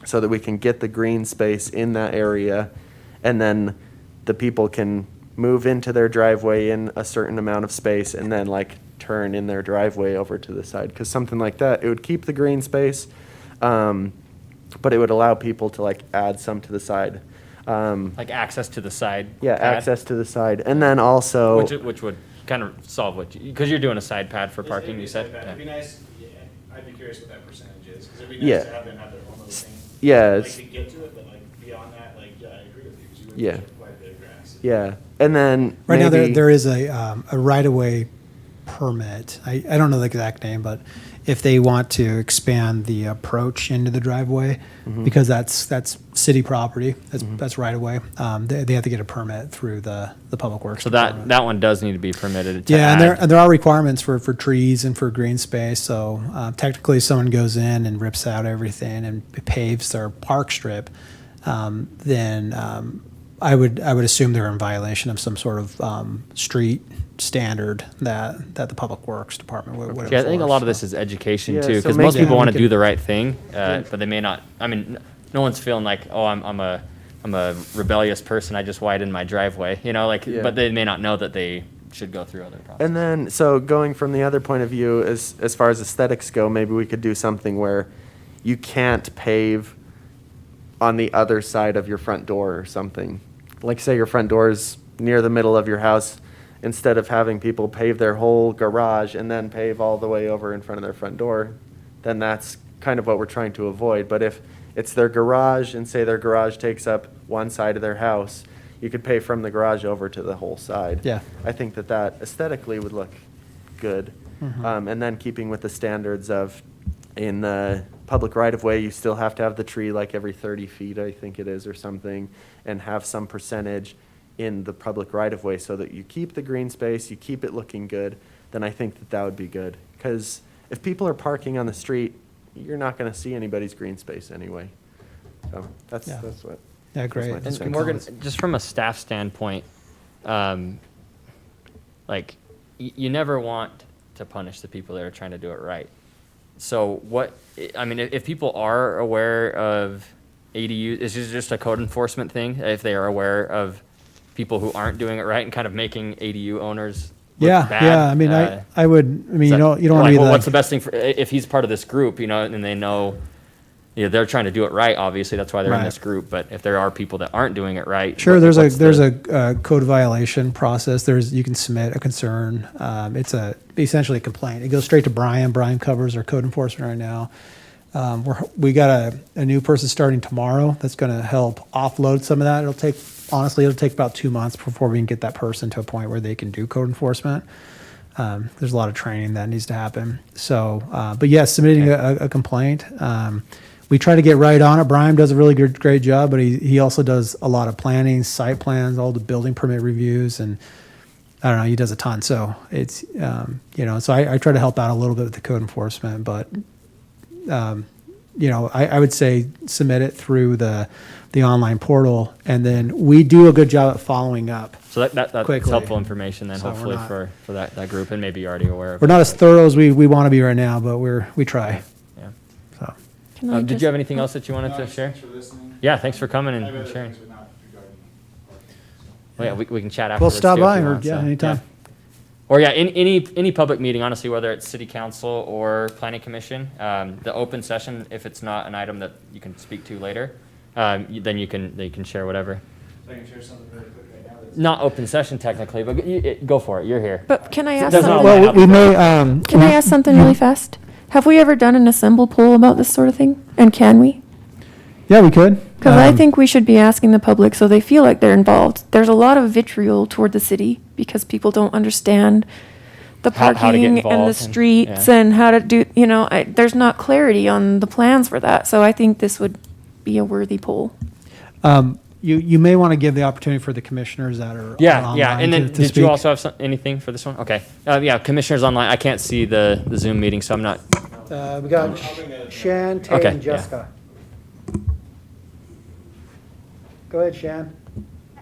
so that we can get the green space in that area, and then the people can move into their driveway in a certain amount of space and then turn in their driveway over to the side. Because something like that, it would keep the green space, but it would allow people to add some to the side. Access to the side. Yeah, pad, access to the side. And then also, which would kind of solve because you're doing a side pad for parking. You said. It'd be Yeah. nice, I'd be curious what that percentage is, because it'd be Yeah. nice to have them have their own little thing. Yeah, Like it's- to get to it, but beyond that, yeah, I agree with you, because you would Yeah. get quite a bit of grass. yeah. And then Right now, maybe, there is a right-of-way permit. I don't know the exact name, but if they want to expand the approach into the driveway, Mm-hmm. because that's city property, that's right-of-way, they have to get a permit through the Public Works So Department. that one does need to be permitted. To Yeah, add. and there are requirements for trees and for green space. So technically, if someone goes in and rips out everything and paves their park strip, then I would assume they're in violation of some sort of street standard that the Public Works Department would Yeah, I think a lot of enforce. this is education Yeah, too, so because most maybe people we want to can- do the right thing, but they may not. I mean, no one's feeling like, oh, I'm a rebellious person. I just widened my driveway, Yeah. But they may not know that they should go through other processes. and then, so going from the other point of view, as far as aesthetics go, maybe we could do something where you can't pave on the other side of your front door or something. Like, say your front door is near the middle of your house, instead of having people pave their whole garage and then pave all the way over in front of their front door, then that's kind of what we're trying to avoid. But if it's their garage, and say their garage takes up one side of their house, you could pave from the garage over to the whole side. Yeah. I think that aesthetically would look good. And then keeping with the standards of, in the public right-of-way, you still have to have the tree every 30 feet, I think it is, or something, and have some percentage. in the public right-of-way so that you keep the green space, you keep it looking good, then I think that that would be good. Because if people are parking on the street, you're not going to see anybody's green space anyway. So that's Yeah. what. Yeah, great. my That's two And good Morgan, comments. just from a staff standpoint, like you never want to punish the people that are trying to do it right. So what, I mean, if people are aware of ADU, is this just a code enforcement thing? If they are aware of people who aren't doing it right and kind of making ADU owners look Yeah, bad? yeah. I mean, I would. I mean, Is you that- don't want to like, be well, the. what's the best thing for if he's part of this group, you know, and they know, you know, they're trying to do it right. Obviously, that's why they're in Right. this group. But if there are people that aren't doing it right, Sure, what's there's the- a code violation process. You can submit a concern. It's essentially a complaint. It goes straight to Brian. Brian covers our code enforcement right now. We got a new person starting tomorrow that's going to help offload some of that. It'll take about 2 months before we can get that person to a point where they can do code enforcement. There's a lot of training that needs to happen. So, but yes, submitting a complaint. We try to get right on it. Brian does a really great job, but he also does a lot of planning, site plans, all the building permit reviews, and I don't know, he does a ton. So it's, so I try to help out a little bit with the code enforcement, but, I would say submit it through the online portal, and then we do a good job at following up. So that's quickly. helpful information then, So we're hopefully not- for that group, and maybe you're already aware of We're it, not as but- thorough as we want to be right now, but we try. Yeah. So. Can I Did just- you have anything else that you wanted No, to just share? Thanks for listening. Yeah, thanks for coming I have and other sharing. things, but not regarding parking, so. Well, yeah, we can chat We'll afterwards. stop too, if by, you or want, yeah, so, anytime. Or yeah, any public meeting, honestly, whether it's city council or planning commission, the open session, if it's not an item that you can speak to later, then you can share whatever. So I can share something really quick right now. That's Not open session technically, but go for it. You're here. But can I ask Doesn't something? really Well, we may. Can I ask something really fast? Have we ever done an assemble poll about this sort of thing? And can we? Yeah, we could. Because I think we should be asking the public so they feel like they're involved. There's a lot of vitriol toward the city because people don't understand the How to get parking and the involved and- streets yeah. and how to do, there's not clarity on the plans for that. So I think this would be a worthy poll. You may want to give the opportunity for the commissioners that are Yeah, online yeah. And then to did speak. you also have anything for this one? Okay. Yeah, commissioners online. I can't see the Zoom meeting, so I'm not. We got Shan, Tay, Okay, and yeah. Jessica. Go ahead, Shan.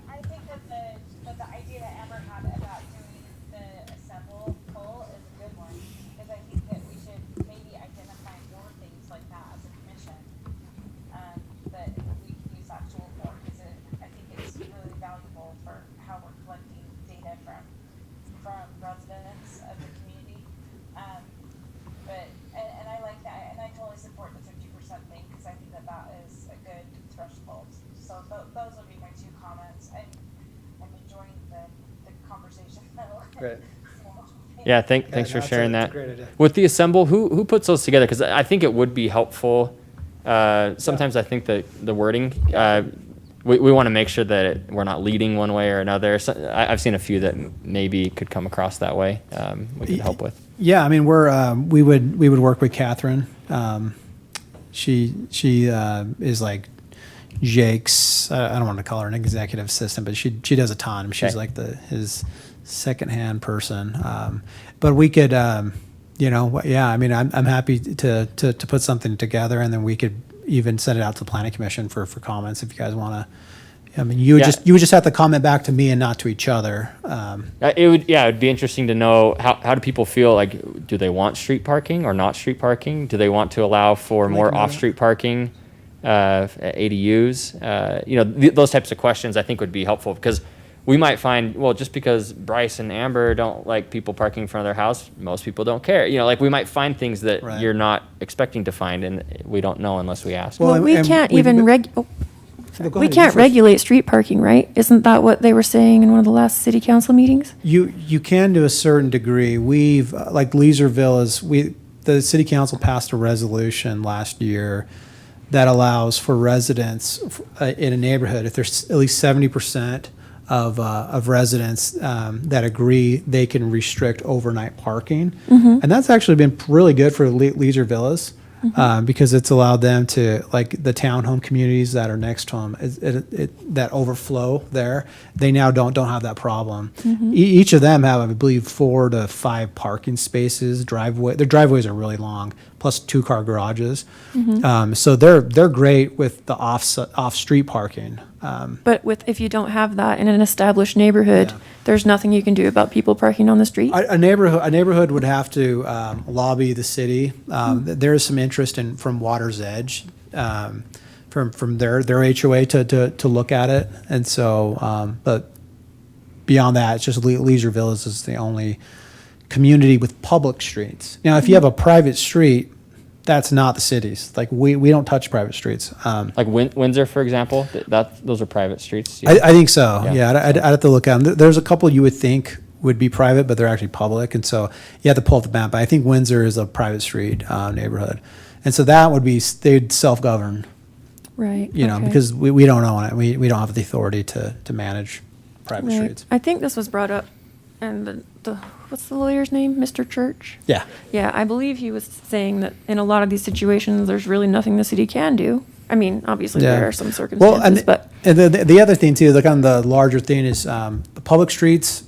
I think that the idea that Amber had about doing the assemble poll is a good one, because I think that we should maybe identify more things like that as a commission, that we can use that tool for, because I think it's really valuable for how we're collecting data from residents of the community. And I like that, and I totally support the 50% thing, because I think that is a good threshold. So those would be my two comments. I'm enjoying the conversation. Great. Yeah, thanks for that's sharing that's that. a great idea. With the assemble, who puts those together? Because I think it would be helpful. Sometimes I think the wording, we want to make sure that we're not leading one way or another. So I've seen a few that maybe could come across that way. We could help with. Yeah, I mean, we would work with Catherine. She is like Jake's. I don't want to call her an executive assistant, but she does a ton. She's Okay. like his secondhand person. But we could, yeah. I mean, I'm happy to put something together, and then we could even send it out to the planning commission for comments if you guys want to. I mean, you would just have to comment back to me and not to each other. It'd be interesting to know how do people feel, like, do they want street parking or not street parking? Do they want to allow for more can do that. off-street parking, ADUs? Those types of questions I think would be helpful, because we might find, well, just because Bryce and Amber don't like people parking in front of their house, most people don't care. Like, we might find things that Right. you're not expecting to find, and we don't know unless we ask. Well, Well, we and can't we've even been- we go ahead, you can't first. regulate street parking, right? Isn't that what they were saying in one of the last city council meetings? You can to a certain degree. We've like Leeserville the city council passed a resolution last year that allows for residents in a neighborhood, if there's at least 70% of residents that agree, they can restrict overnight parking, and that's actually been really good for leisure villas. because it's allowed them to, like the townhome communities that are next to them, that overflow there, they now don't have that problem. Each of them have, I believe, 4 to 5 parking spaces, their driveways are really long, plus 2-car garages. So they're great with the off-street parking. But if you don't have that in an established neighborhood, there's nothing you can do about people parking on the street. A neighborhood would have to lobby the city. There is some interest from Water's Edge, from their HOA to look at it, and so but beyond that, it's just Leisure Villas is the only community with public streets. Now, if you have a private street, that's not the city's. Like we don't touch private streets. Like Windsor, for example, those are private streets. I think so. Yeah. Yeah, I'd have to look at them. There's a couple you would think would be private, but they're actually public, and so you have to pull up the map. But I think Windsor is a private street neighborhood, and so that would be they'd self-govern, Right. okay. because we don't own it. We don't have the authority to manage private Right. streets. I think this was brought up, and the what's the lawyer's name? Mr. Church? Yeah. Yeah, I believe he was saying that in a lot of these situations, there's really nothing the city can do. I mean, obviously Yeah. there are some circumstances, Well, but and the other thing too, like on the larger thing is the public streets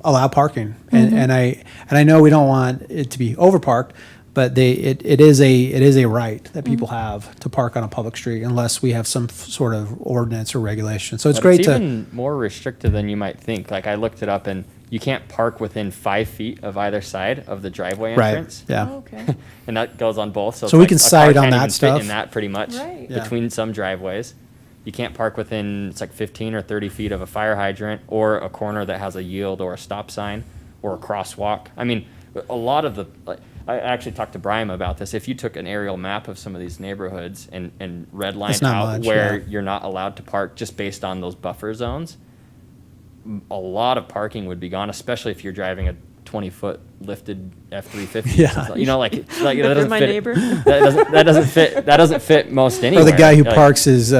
allow parking, and I know we don't want it to be overparked, but it is a right that people have to park on a public street unless we have some sort of ordinance or regulation. So it's But great it's to. even more restrictive than you might think. Like I looked it up, and you can't park within 5 feet of either side of the driveway Right. entrance. Yeah. Oh, okay. And that goes on both. So, So it's we like can a car side on can't that even fit stuff. in that pretty much Right. Yeah. between some driveways. You can't park within, it's like 15 or 30 feet of a fire hydrant or a corner that has a yield or a stop sign or a crosswalk. I mean, a lot of I actually talked to Brian about this. If you took an aerial map of some of these neighborhoods and redlined It's not out much, where yeah. you're not allowed to park just based on those buffer zones, a lot of parking would be gone, especially if you're driving a 20-foot lifted F-350. Yeah. You know, like that Look at doesn't my fit. neighbor. That doesn't fit most anywhere. Or the guy who Like, parks his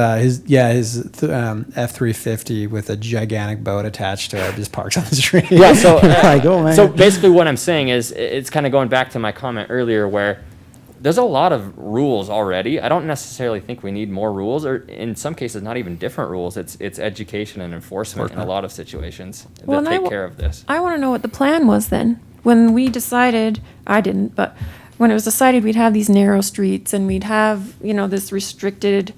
F-350 with a gigantic boat attached to it, just parks on the street. Yeah, so like, oh man. so basically, what I'm saying is, it's kind of going back to my comment earlier, where there's a lot of rules already. I don't necessarily think we need more rules, or in some cases, not even different rules. It's education and enforcement in a lot of situations Well, that and take care of this. I want to know what the plan was then. When we decided, I didn't, but when it was decided we'd have these narrow streets and we'd have, this restricted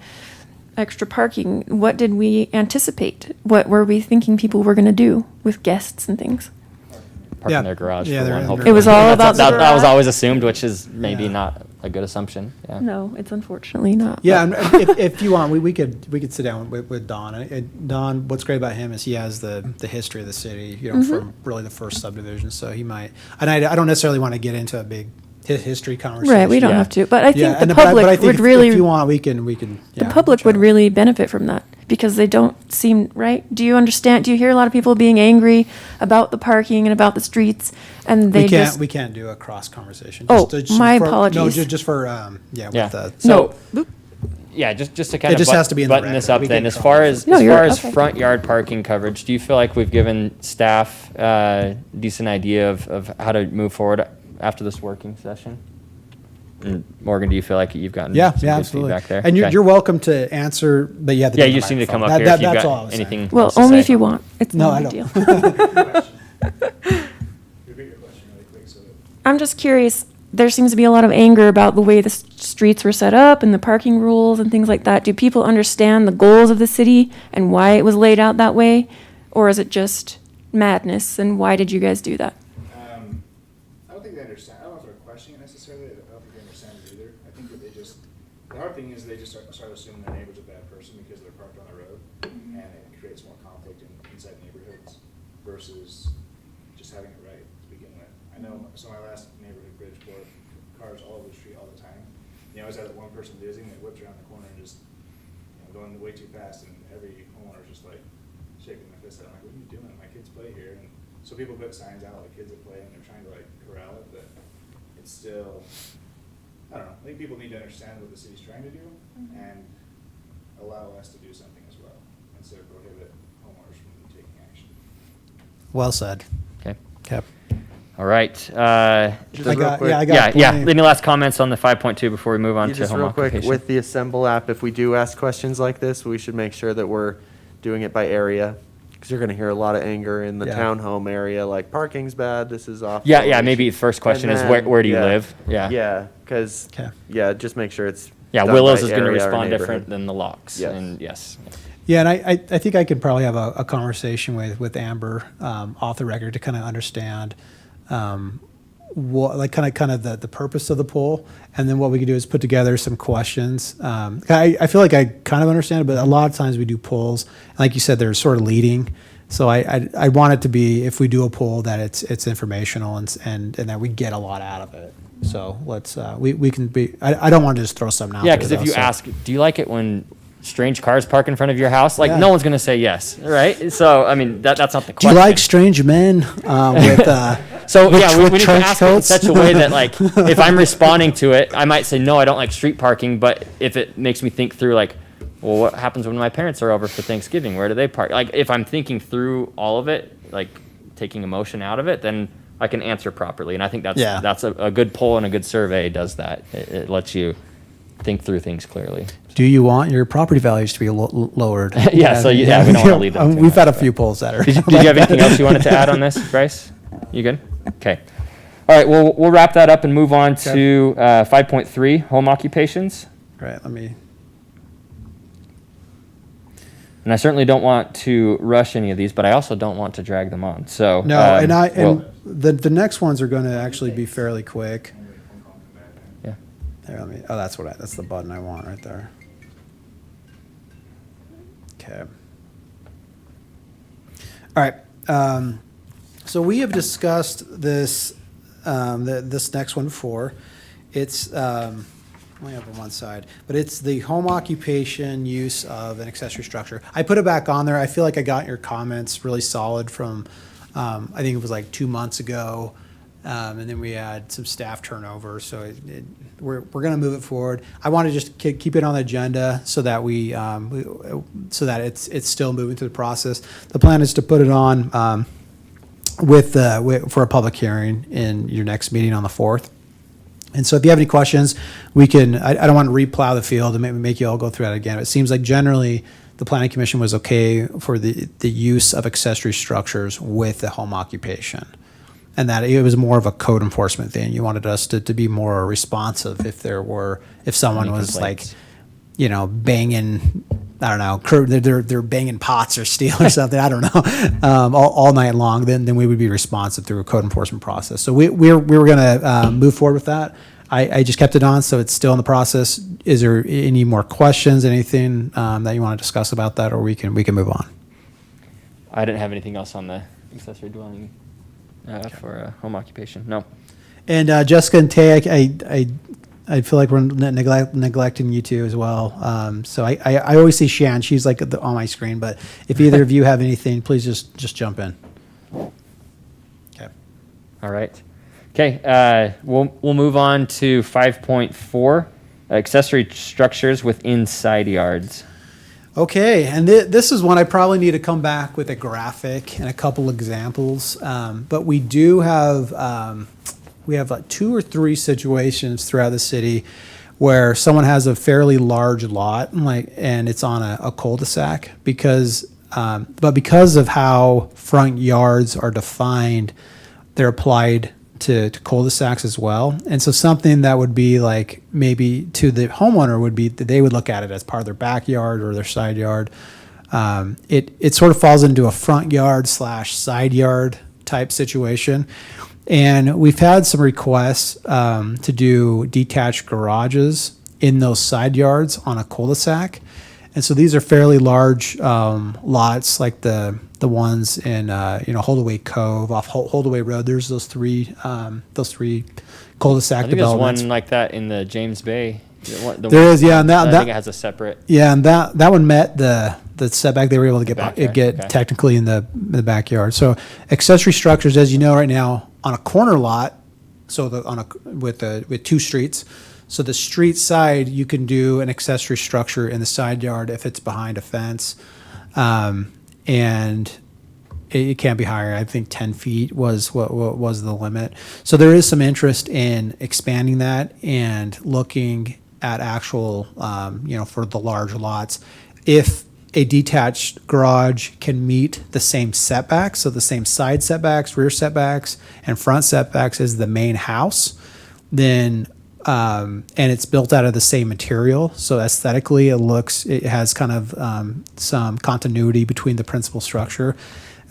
extra parking, what did we anticipate? What were we thinking people were going to do with guests and things? Park Yeah. in their garage Yeah, for they're one. in hopefully. their- It was all about the that was garage? always assumed, which is maybe Yeah. not a good assumption. Yeah. No, it's unfortunately not. Yeah, but- and if you want, we could sit down with Don. Don, what's great about him is he has the history of the city, from really the first subdivision. So he might, and I don't necessarily want to get into a big history conversation. Right, we don't Yeah. have to, but I think Yeah, the but public I think would if really, you want, we can. the public would really benefit from that because they don't seem, right? Do you understand? Do you hear a lot of people being angry about the parking and about the streets and they just, We can't do a cross conversation. Oh, my No, apologies. just for Yeah. with the. So, no, boop. yeah, just to kind It of just has to be in the button this record. up We then. can As far as No, you're- as okay. front yard parking coverage, do you feel like we've given staff decent idea of how to move forward after this working session? And Morgan, do you feel like you've gotten Yeah, some good absolutely. feedback there? And Okay. you're welcome to answer, but you have to. Yeah, do you the just need to come microphone. up here if you've That's all I got was saying. anything. Well, else to only say. if you want. It's No, no I big don't. deal. Repeat your question really quick so that. I'm just curious. There seems to be a lot of anger about the way the streets were set up and the parking rules and things like that. Do people understand the goals of the city and why it was laid out that way? Or is it just madness? And why did you guys do that? I don't think they understand. I don't know if they're questioning it necessarily. I don't think they understand it either. I think that the hard thing is they just start assuming their neighbor's a bad person because they're parked on the road, and it creates more conflict inside neighborhoods versus just having it right to begin with. I know, so my last neighborhood, Bridgeport, cars all over the street all the time. You know, I always had that one person visiting that whips around the corner and just, going way too fast, and every homeowner's just like shaking their fist at it. I'm like, what are you doing? My kids play here. And so people put signs out like kids that play, and they're trying to like corral it, but it's still, I don't know. I think people need to understand what the city's trying to do and allow us to do something as well instead of prohibit homeowners from taking action. Well said. Okay. Yep. All right. I got plenty. Any last comments on the 5.2 before we move on to Just home real quick, occupation? with the Assemble app, if we do ask questions like this, we should make sure that we're doing it by area. Because you're going to hear a lot of anger in the Yeah. townhome area, like parking's bad, this is off. Yeah. Maybe the first question And is then- where do you yeah. live? Yeah. Yeah, because, Okay. yeah, just make sure it's. Yeah. done Willows by is going to area or respond neighborhood. different than the Locks. Yes. And yes. Yeah, and I think I could probably have a conversation with Amber off the record to kind of understand what, like, kind of the purpose of the poll, and then what we could do is put together some questions. I feel like I kind of understand it, but a lot of times we do polls, and like you said, they're sort of leading. So I want it to be, if we do a poll, that it's informational and that we get a lot out of it. So let's we can be. I don't want to just throw something out. Yeah, there, because if though, you so- ask, do you like it when strange cars park in front of your house? Like, Yeah. no one's going to say yes, right? So, I mean, that's not the Do question. you like strange men with? So with yeah, we need to trench ask it in coats? such a way that, like, if I'm responding to it, I might say no, I don't like street parking. But if it makes me think through, like, well, what happens when my parents are over for Thanksgiving? Where do they park? Like, if I'm thinking through all of it, like taking emotion out of it, then I can answer properly. And I think that's a good poll and a good survey does that. It lets you think through things clearly. Do you want your property values to be lowered? Yeah, so we don't wanna lead them too We've had a much, few polls that are. Did you have anything else you wanted to add on this, Bryce? You good? Okay. All right, well, we'll wrap that up and move on to 5.3, home occupations. All right, let me. And I certainly don't want to rush any of these, but I also don't want to drag them on. So No, the next ones are going to actually be fairly quick. Yeah. There, let me. Oh, that's the button I want right there. Okay. All right. So we have discussed this this next one before. It's only have on one side, but it's the home occupation use of an accessory structure. I put it back on there. I feel like I got your comments really solid from, I think it was like 2 months ago, and then we had some staff turnover. So we're going to move it forward. I want to just keep it on the agenda so that so that it's still moving through the process. The plan is to put it on for a public hearing in your next meeting on the 4th. And so if you have any questions, we can, I don't want to replow the field and make you all go through that again. It seems like generally the planning commission was okay for the use of accessory structures with the home occupation. And that it was more of a code enforcement thing. You wanted us to be more responsive if someone Any was complaints? like, banging, I don't know, they're banging pots or steel or something, I don't know, all night long, then we would be responsive through a code enforcement process. So we were going to move forward with that. I just kept it on, so it's still in the process. Is there any more questions, anything that you want to discuss about that, or we can move on? I didn't have anything else on the accessory dwelling for home occupation. No. And Jessica and Tay, I feel like we're neglecting you two as well. So I always see Shan. She's like on my screen. But if either of you have anything, please just jump in. Okay. All right. Okay. We'll move on to 5.4, accessory structures within side yards. Okay, and this is one I probably need to come back with a graphic and a couple examples. But we do have we have like 2 or 3 situations throughout the city where someone has a fairly large lot, and it's on a cul-de-sac because of how front yards are defined, they're applied to cul-de-sacs as well. And so something that would be like maybe to the homeowner would be that they would look at it as part of their backyard or their side yard. It sort of falls into a front yard / side yard type situation. And we've had some requests to do detached garages in those side yards on a cul-de-sac. And so these are fairly large lots, like the ones in Holdaway Cove off Holdaway Road. There's those three cul-de-sac I think there's developments. one like that in the James Bay. There is, yeah, and I that think it has a separate. yeah, and that one met the setback. They were able to get Backyard, okay. technically in the backyard. So accessory structures, as you know, right now on a corner lot, so with 2 streets. So the street side, you can do an accessory structure in the side yard if it's behind a fence, and it can't be higher. I think 10 feet was what was the limit. So there is some interest in expanding that and looking at actual, for the large lots. If a detached garage can meet the same setbacks, so the same side setbacks, rear setbacks, and front setbacks as the main house, then and it's built out of the same material, so aesthetically it has kind of some continuity between the principal structure,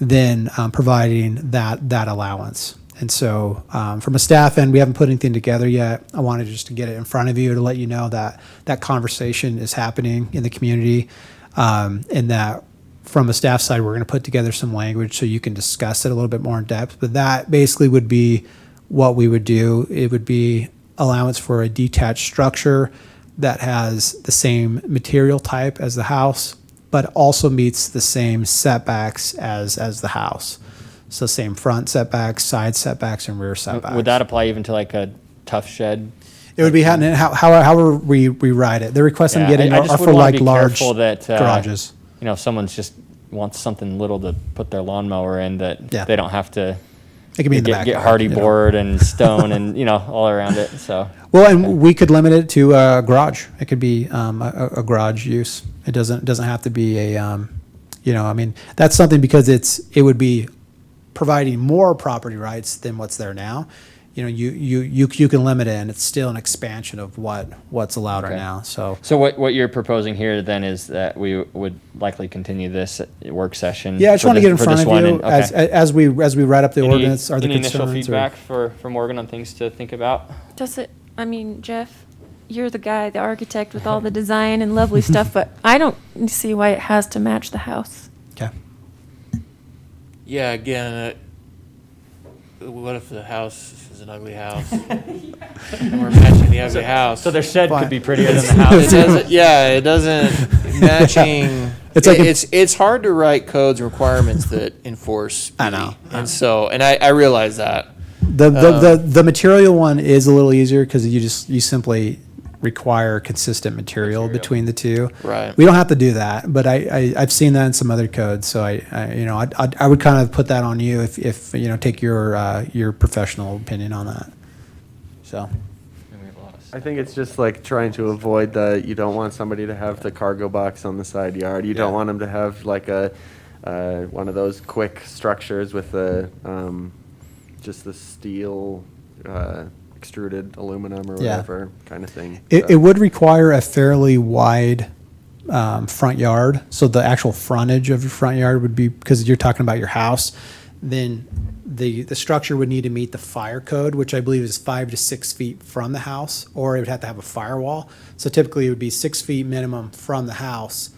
then providing that allowance. And so from a staff end, we haven't put anything together yet. I wanted just to get it in front of you to let you know that that conversation is happening in the community, and that from a staff side, we're going to put together some language so you can discuss it a little bit more in depth. But that basically would be what we would do. It would be allowance for a detached structure that has the same material type as the house, but also meets the same setbacks as the house. So same front setbacks, side setbacks, and rear setbacks. Would that apply even to like a tough shed? It would be however we write it. The requests I'm getting I are just for would wanna like be large careful that, garages. If someone's just wants something little to put their lawnmower in, that Yeah. they don't have to It could be in the get backyard. hardy you know. board and stone and all around it. So Well, and we could limit it to a garage. It could be a garage use. It doesn't have to be a, that's something because it would be providing more property rights than what's there now. You can limit it, and it's still an expansion of what's allowed right Okay. now. So what you're proposing here then is that we would likely continue this work session. yeah, I just for want to this- get in for front this of one you and- okay. as we write up the Any- ordinance. Are the any initial concerns or- feedback for Morgan on things to think about? Jeff, you're the guy, the architect with all the design and lovely stuff, but I don't see why it has to match the house. Okay. Yeah, again, what if the house is an ugly house? And we're matching the ugly house. So their shed Fine. could be prettier than the It house. doesn't, yeah, it doesn't matching. It's like a- it's hard to write codes and requirements that enforce. I know. And so, and I realize that. The material one is a little easier because you simply require consistent material between the two. Right. We don't have to do that, but I've seen that in some other codes. So I would kind of put that on you if take your professional opinion on that. So I think it's just like trying to avoid you don't want somebody to have the cargo box on the side yard. You don't want them to have like one of those quick structures with just the steel extruded aluminum or Yeah. whatever kind of thing. it would require a fairly wide front yard. So the actual frontage of your front yard would be, because you're talking about your house, then the structure would need to meet the fire code, which I believe is 5 to 6 feet from the house, or it would have to have a firewall. So typically it would be 6 feet minimum from the house.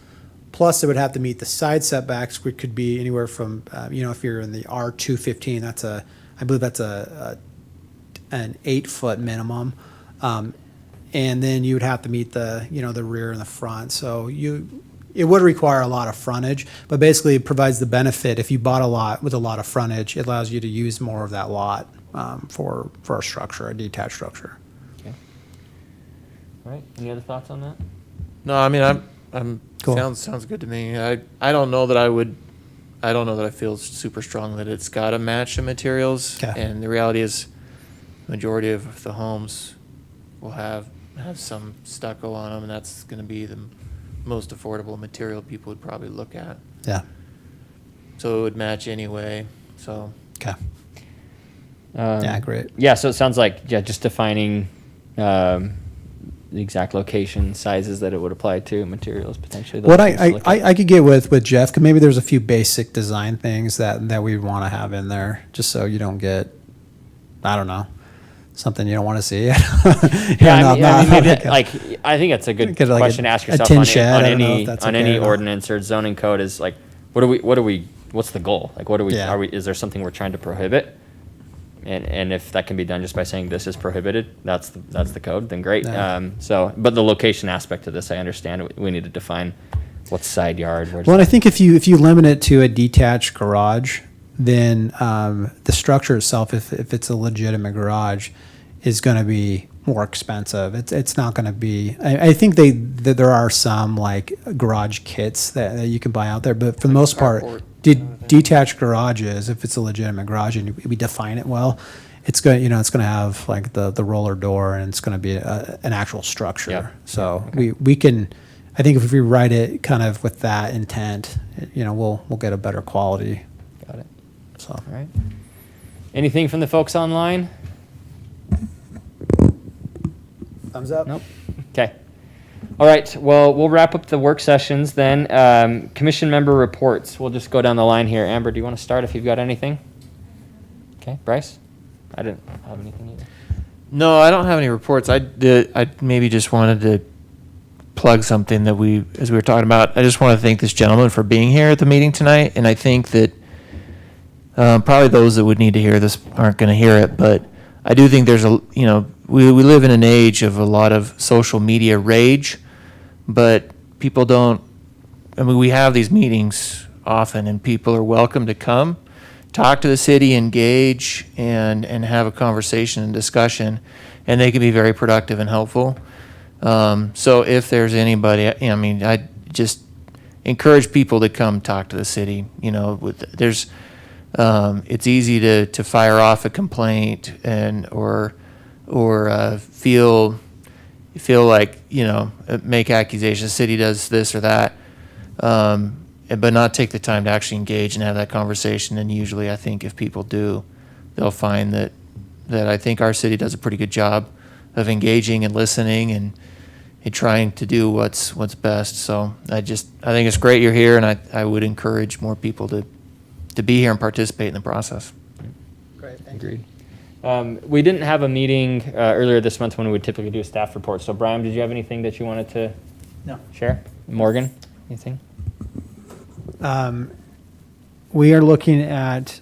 Plus it would have to meet the side setbacks, which could be anywhere from, if you're in the R215, I believe that's an 8-foot minimum. And then you would have to meet the rear and the front. So it would require a lot of frontage, but basically it provides the benefit. If you bought a lot with a lot of frontage, it allows you to use more of that lot for a structure, a detached structure. Okay. All right. Any other thoughts on that? No, I mean, I'm Cool. sounds good to me. I don't know that I feel super strong that it's got to match the materials. Okay. And the reality is, majority of the homes will have some stucco on them, and that's going to be the most affordable material people would probably look at. Yeah. So it would match anyway. So Okay. Yeah, great. Yeah, so it sounds like just defining the exact location, sizes that it would apply to, materials potentially. those What things to look at. I could get with Jeff, 'cause maybe there's a few basic design things that we want to have in there, just so you don't get, I don't know, something you don't want to see. Yeah, I mean, maybe I think that's a good Get like question to ask a yourself tin on, shed, on I don't know any if that's on okay any or not. ordinance or zoning code is like, what's the goal? Like, Yeah. is there something we're trying to prohibit? And if that can be done just by saying this is prohibited, that's the code, then great. Yeah. But the location aspect of this, I understand. We need to define what's side yard. Where's Well, and I think if you limit it to a detached garage, then the structure itself, if it's a legitimate garage, is going to be more expensive. It's not going to be. I think that there are some like garage kits that you can buy out there, but for the most part, carport. detached garages, if it's a legitimate garage and we define it well, it's going, it's going to have like the roller door, and it's going to be an actual structure. Yep. So we can, I think if we write it kind of with that intent, we'll get a better quality. Got it. So. All right. Anything from the folks online? Thumbs up. Nope. Okay. All right. Well, we'll wrap up the work sessions then. Commission member reports. We'll just go down the line here. Amber, do you want to start if you've got anything? Okay. Bryce? I didn't have anything either. No, I don't have any reports. I maybe just wanted to plug something that as we were talking about. I just want to thank this gentleman for being here at the meeting tonight, and I think that probably those that would need to hear this aren't going to hear it, but I do think there's we live in an age of a lot of social media rage, but people don't. I mean, we have these meetings often, and people are welcome to come, talk to the city, engage, and have a conversation and discussion, and they can be very productive and helpful. So if there's anybody, I just encourage people to come talk to the city. It's easy to fire off a complaint or feel like make accusations. The city does this or that. But not take the time to actually engage and have that conversation. And usually I think if people do, they'll find that I think our city does a pretty good job of engaging and listening and trying to do what's best. So I think it's great you're here, and I would encourage more people to be here and participate in the process. Great. Agreed. We didn't have a meeting earlier this month when we would typically do a staff report. So Brian, did you have anything that you wanted to share? Morgan, anything? We are looking at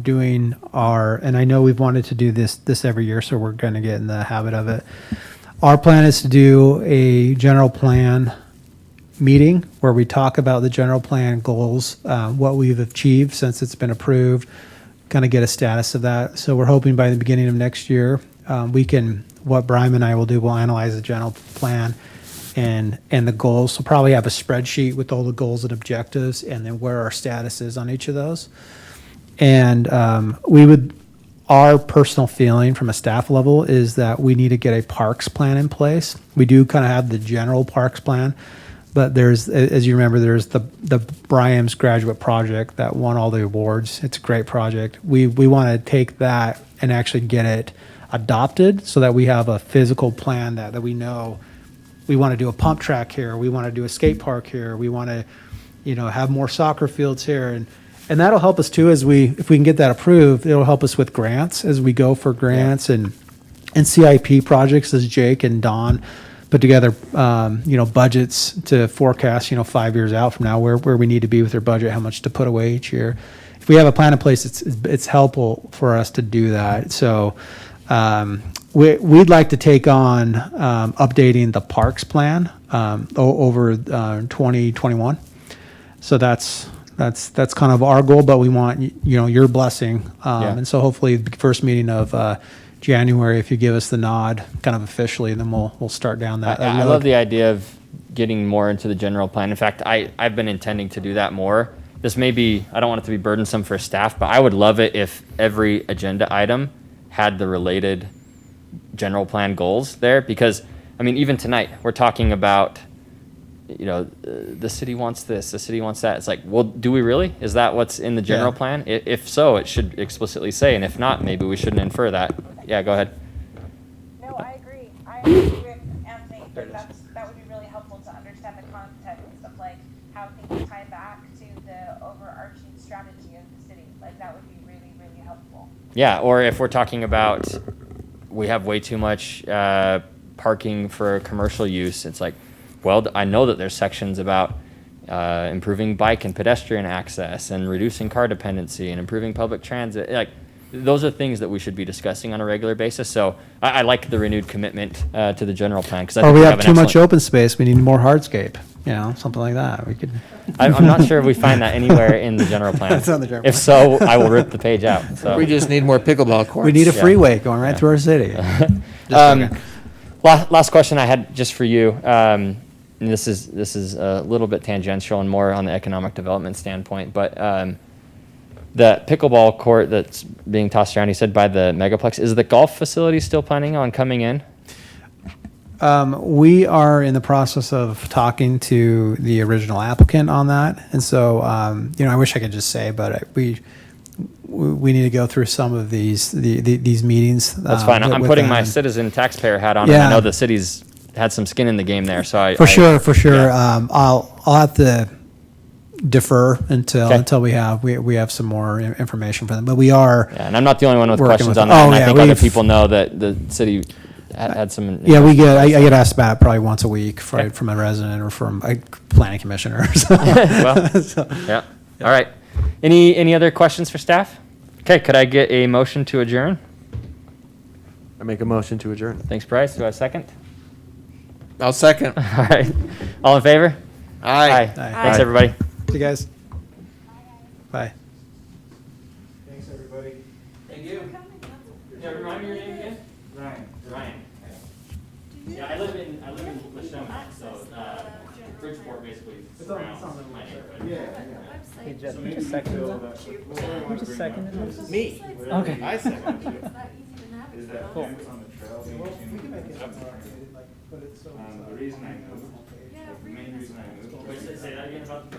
doing and I know we've wanted to do this every year, so we're going to get in the habit of it. Our plan is to do a general plan meeting where we talk about the general plan goals, what we've achieved since it's been approved, kind of get a status of that. So we're hoping by the beginning of next year, what Brian and I will do, we'll analyze the general plan and the goals. So probably have a spreadsheet with all the goals and objectives, and then where our status is on each of those. And our personal feeling from a staff level is that we need to get a parks plan in place. We do kind of have the general parks plan, but there's, as you remember, there's the Bryams graduate project that won all the awards. It's a great project. We want to take that and actually get it adopted so that we have a physical plan that we know we want to do a pump track here, we want to do a skate park here, we want to, have more soccer fields here, and that'll help us too if we can get that approved. It'll help us with grants as we go for grants and CIP projects as Jake and Don put together, budgets to forecast, 5 years out from now where we need to be with their budget, how much to put away each year. If we have a plan in place, it's helpful for us to do that. So we'd like to take on updating the parks plan over 2021. So that's kind of our goal, but we want your blessing, and so hopefully the first meeting of January, if you give us the nod, kind of officially, then we'll start down that. I love the idea of getting more into the general plan. In fact, I've been intending to do that more. This may be, I don't want it to be burdensome for staff, but I would love it if every agenda item had the related general plan goals there, because even tonight we're talking about the city wants this, the city wants that. It's like, well, do we really? Is that what's in the general plan? If so, it should explicitly say, and if not, maybe we shouldn't infer that. Yeah, go ahead. No, I agree. I agree with Anthony. That would be really helpful to understand the context of how things tie back to the overarching strategy of the city. That would be really, really helpful. Yeah, or if we're talking about we have way too much parking for commercial use, it's like, well, I know that there's sections about improving bike and pedestrian access and reducing car dependency and improving public transit. Those are things that we should be discussing on a regular basis. So I like the renewed commitment to the general plan, because we have too much open space. We need more hardscape. Something like that. We could. I'm not sure if we find that anywhere in the general plan. It's on the general If so, I will rip the page out. So We just need more pickleball courts. We need a freeway going right through our city. Last question I had just for you. and this is a little bit tangential and more on the economic development standpoint, but the pickleball court that's being tossed around, you said by the Megaplex, is the golf facility still planning on coming in? We are in the process of talking to the original applicant on that, and so I wish I could just say, but we need to go through some of these meetings. That's fine. I'm with putting them. my citizen taxpayer hat on. And I Yeah. know the city's had some skin in the game there, so I For sure. yeah. I'll have to defer until Okay. we have some more information for them. But we are. Yeah, and I'm not the only one with Working questions with on them. that. Oh, and I yeah, think other we've- people know that the city had some. Yeah, I get asked about it probably once a week from a resident or from a planning commissioner. So. Well, So- yeah. All right. Any other questions for staff? Okay, could I get a motion to adjourn? I make a motion to adjourn. Thanks, Bryce. Do I have a second? I'll second. All right. All in favor? Aye. Thanks, everybody. See you guys. Bye. Thanks, everybody. Thank you. Yeah, remind me your name again? Ryan. Ryan. Yeah, I live in Lashona, so Bridgeport basically surrounds my neighborhood. Yeah. Hey, Jeff, So you maybe just seconded Phil, that? that's what we You want to just bring up seconded is- Me. Okay. I second. Is that fence on the trail being changed up. The reason I moved, the main reason I moved. Say that again about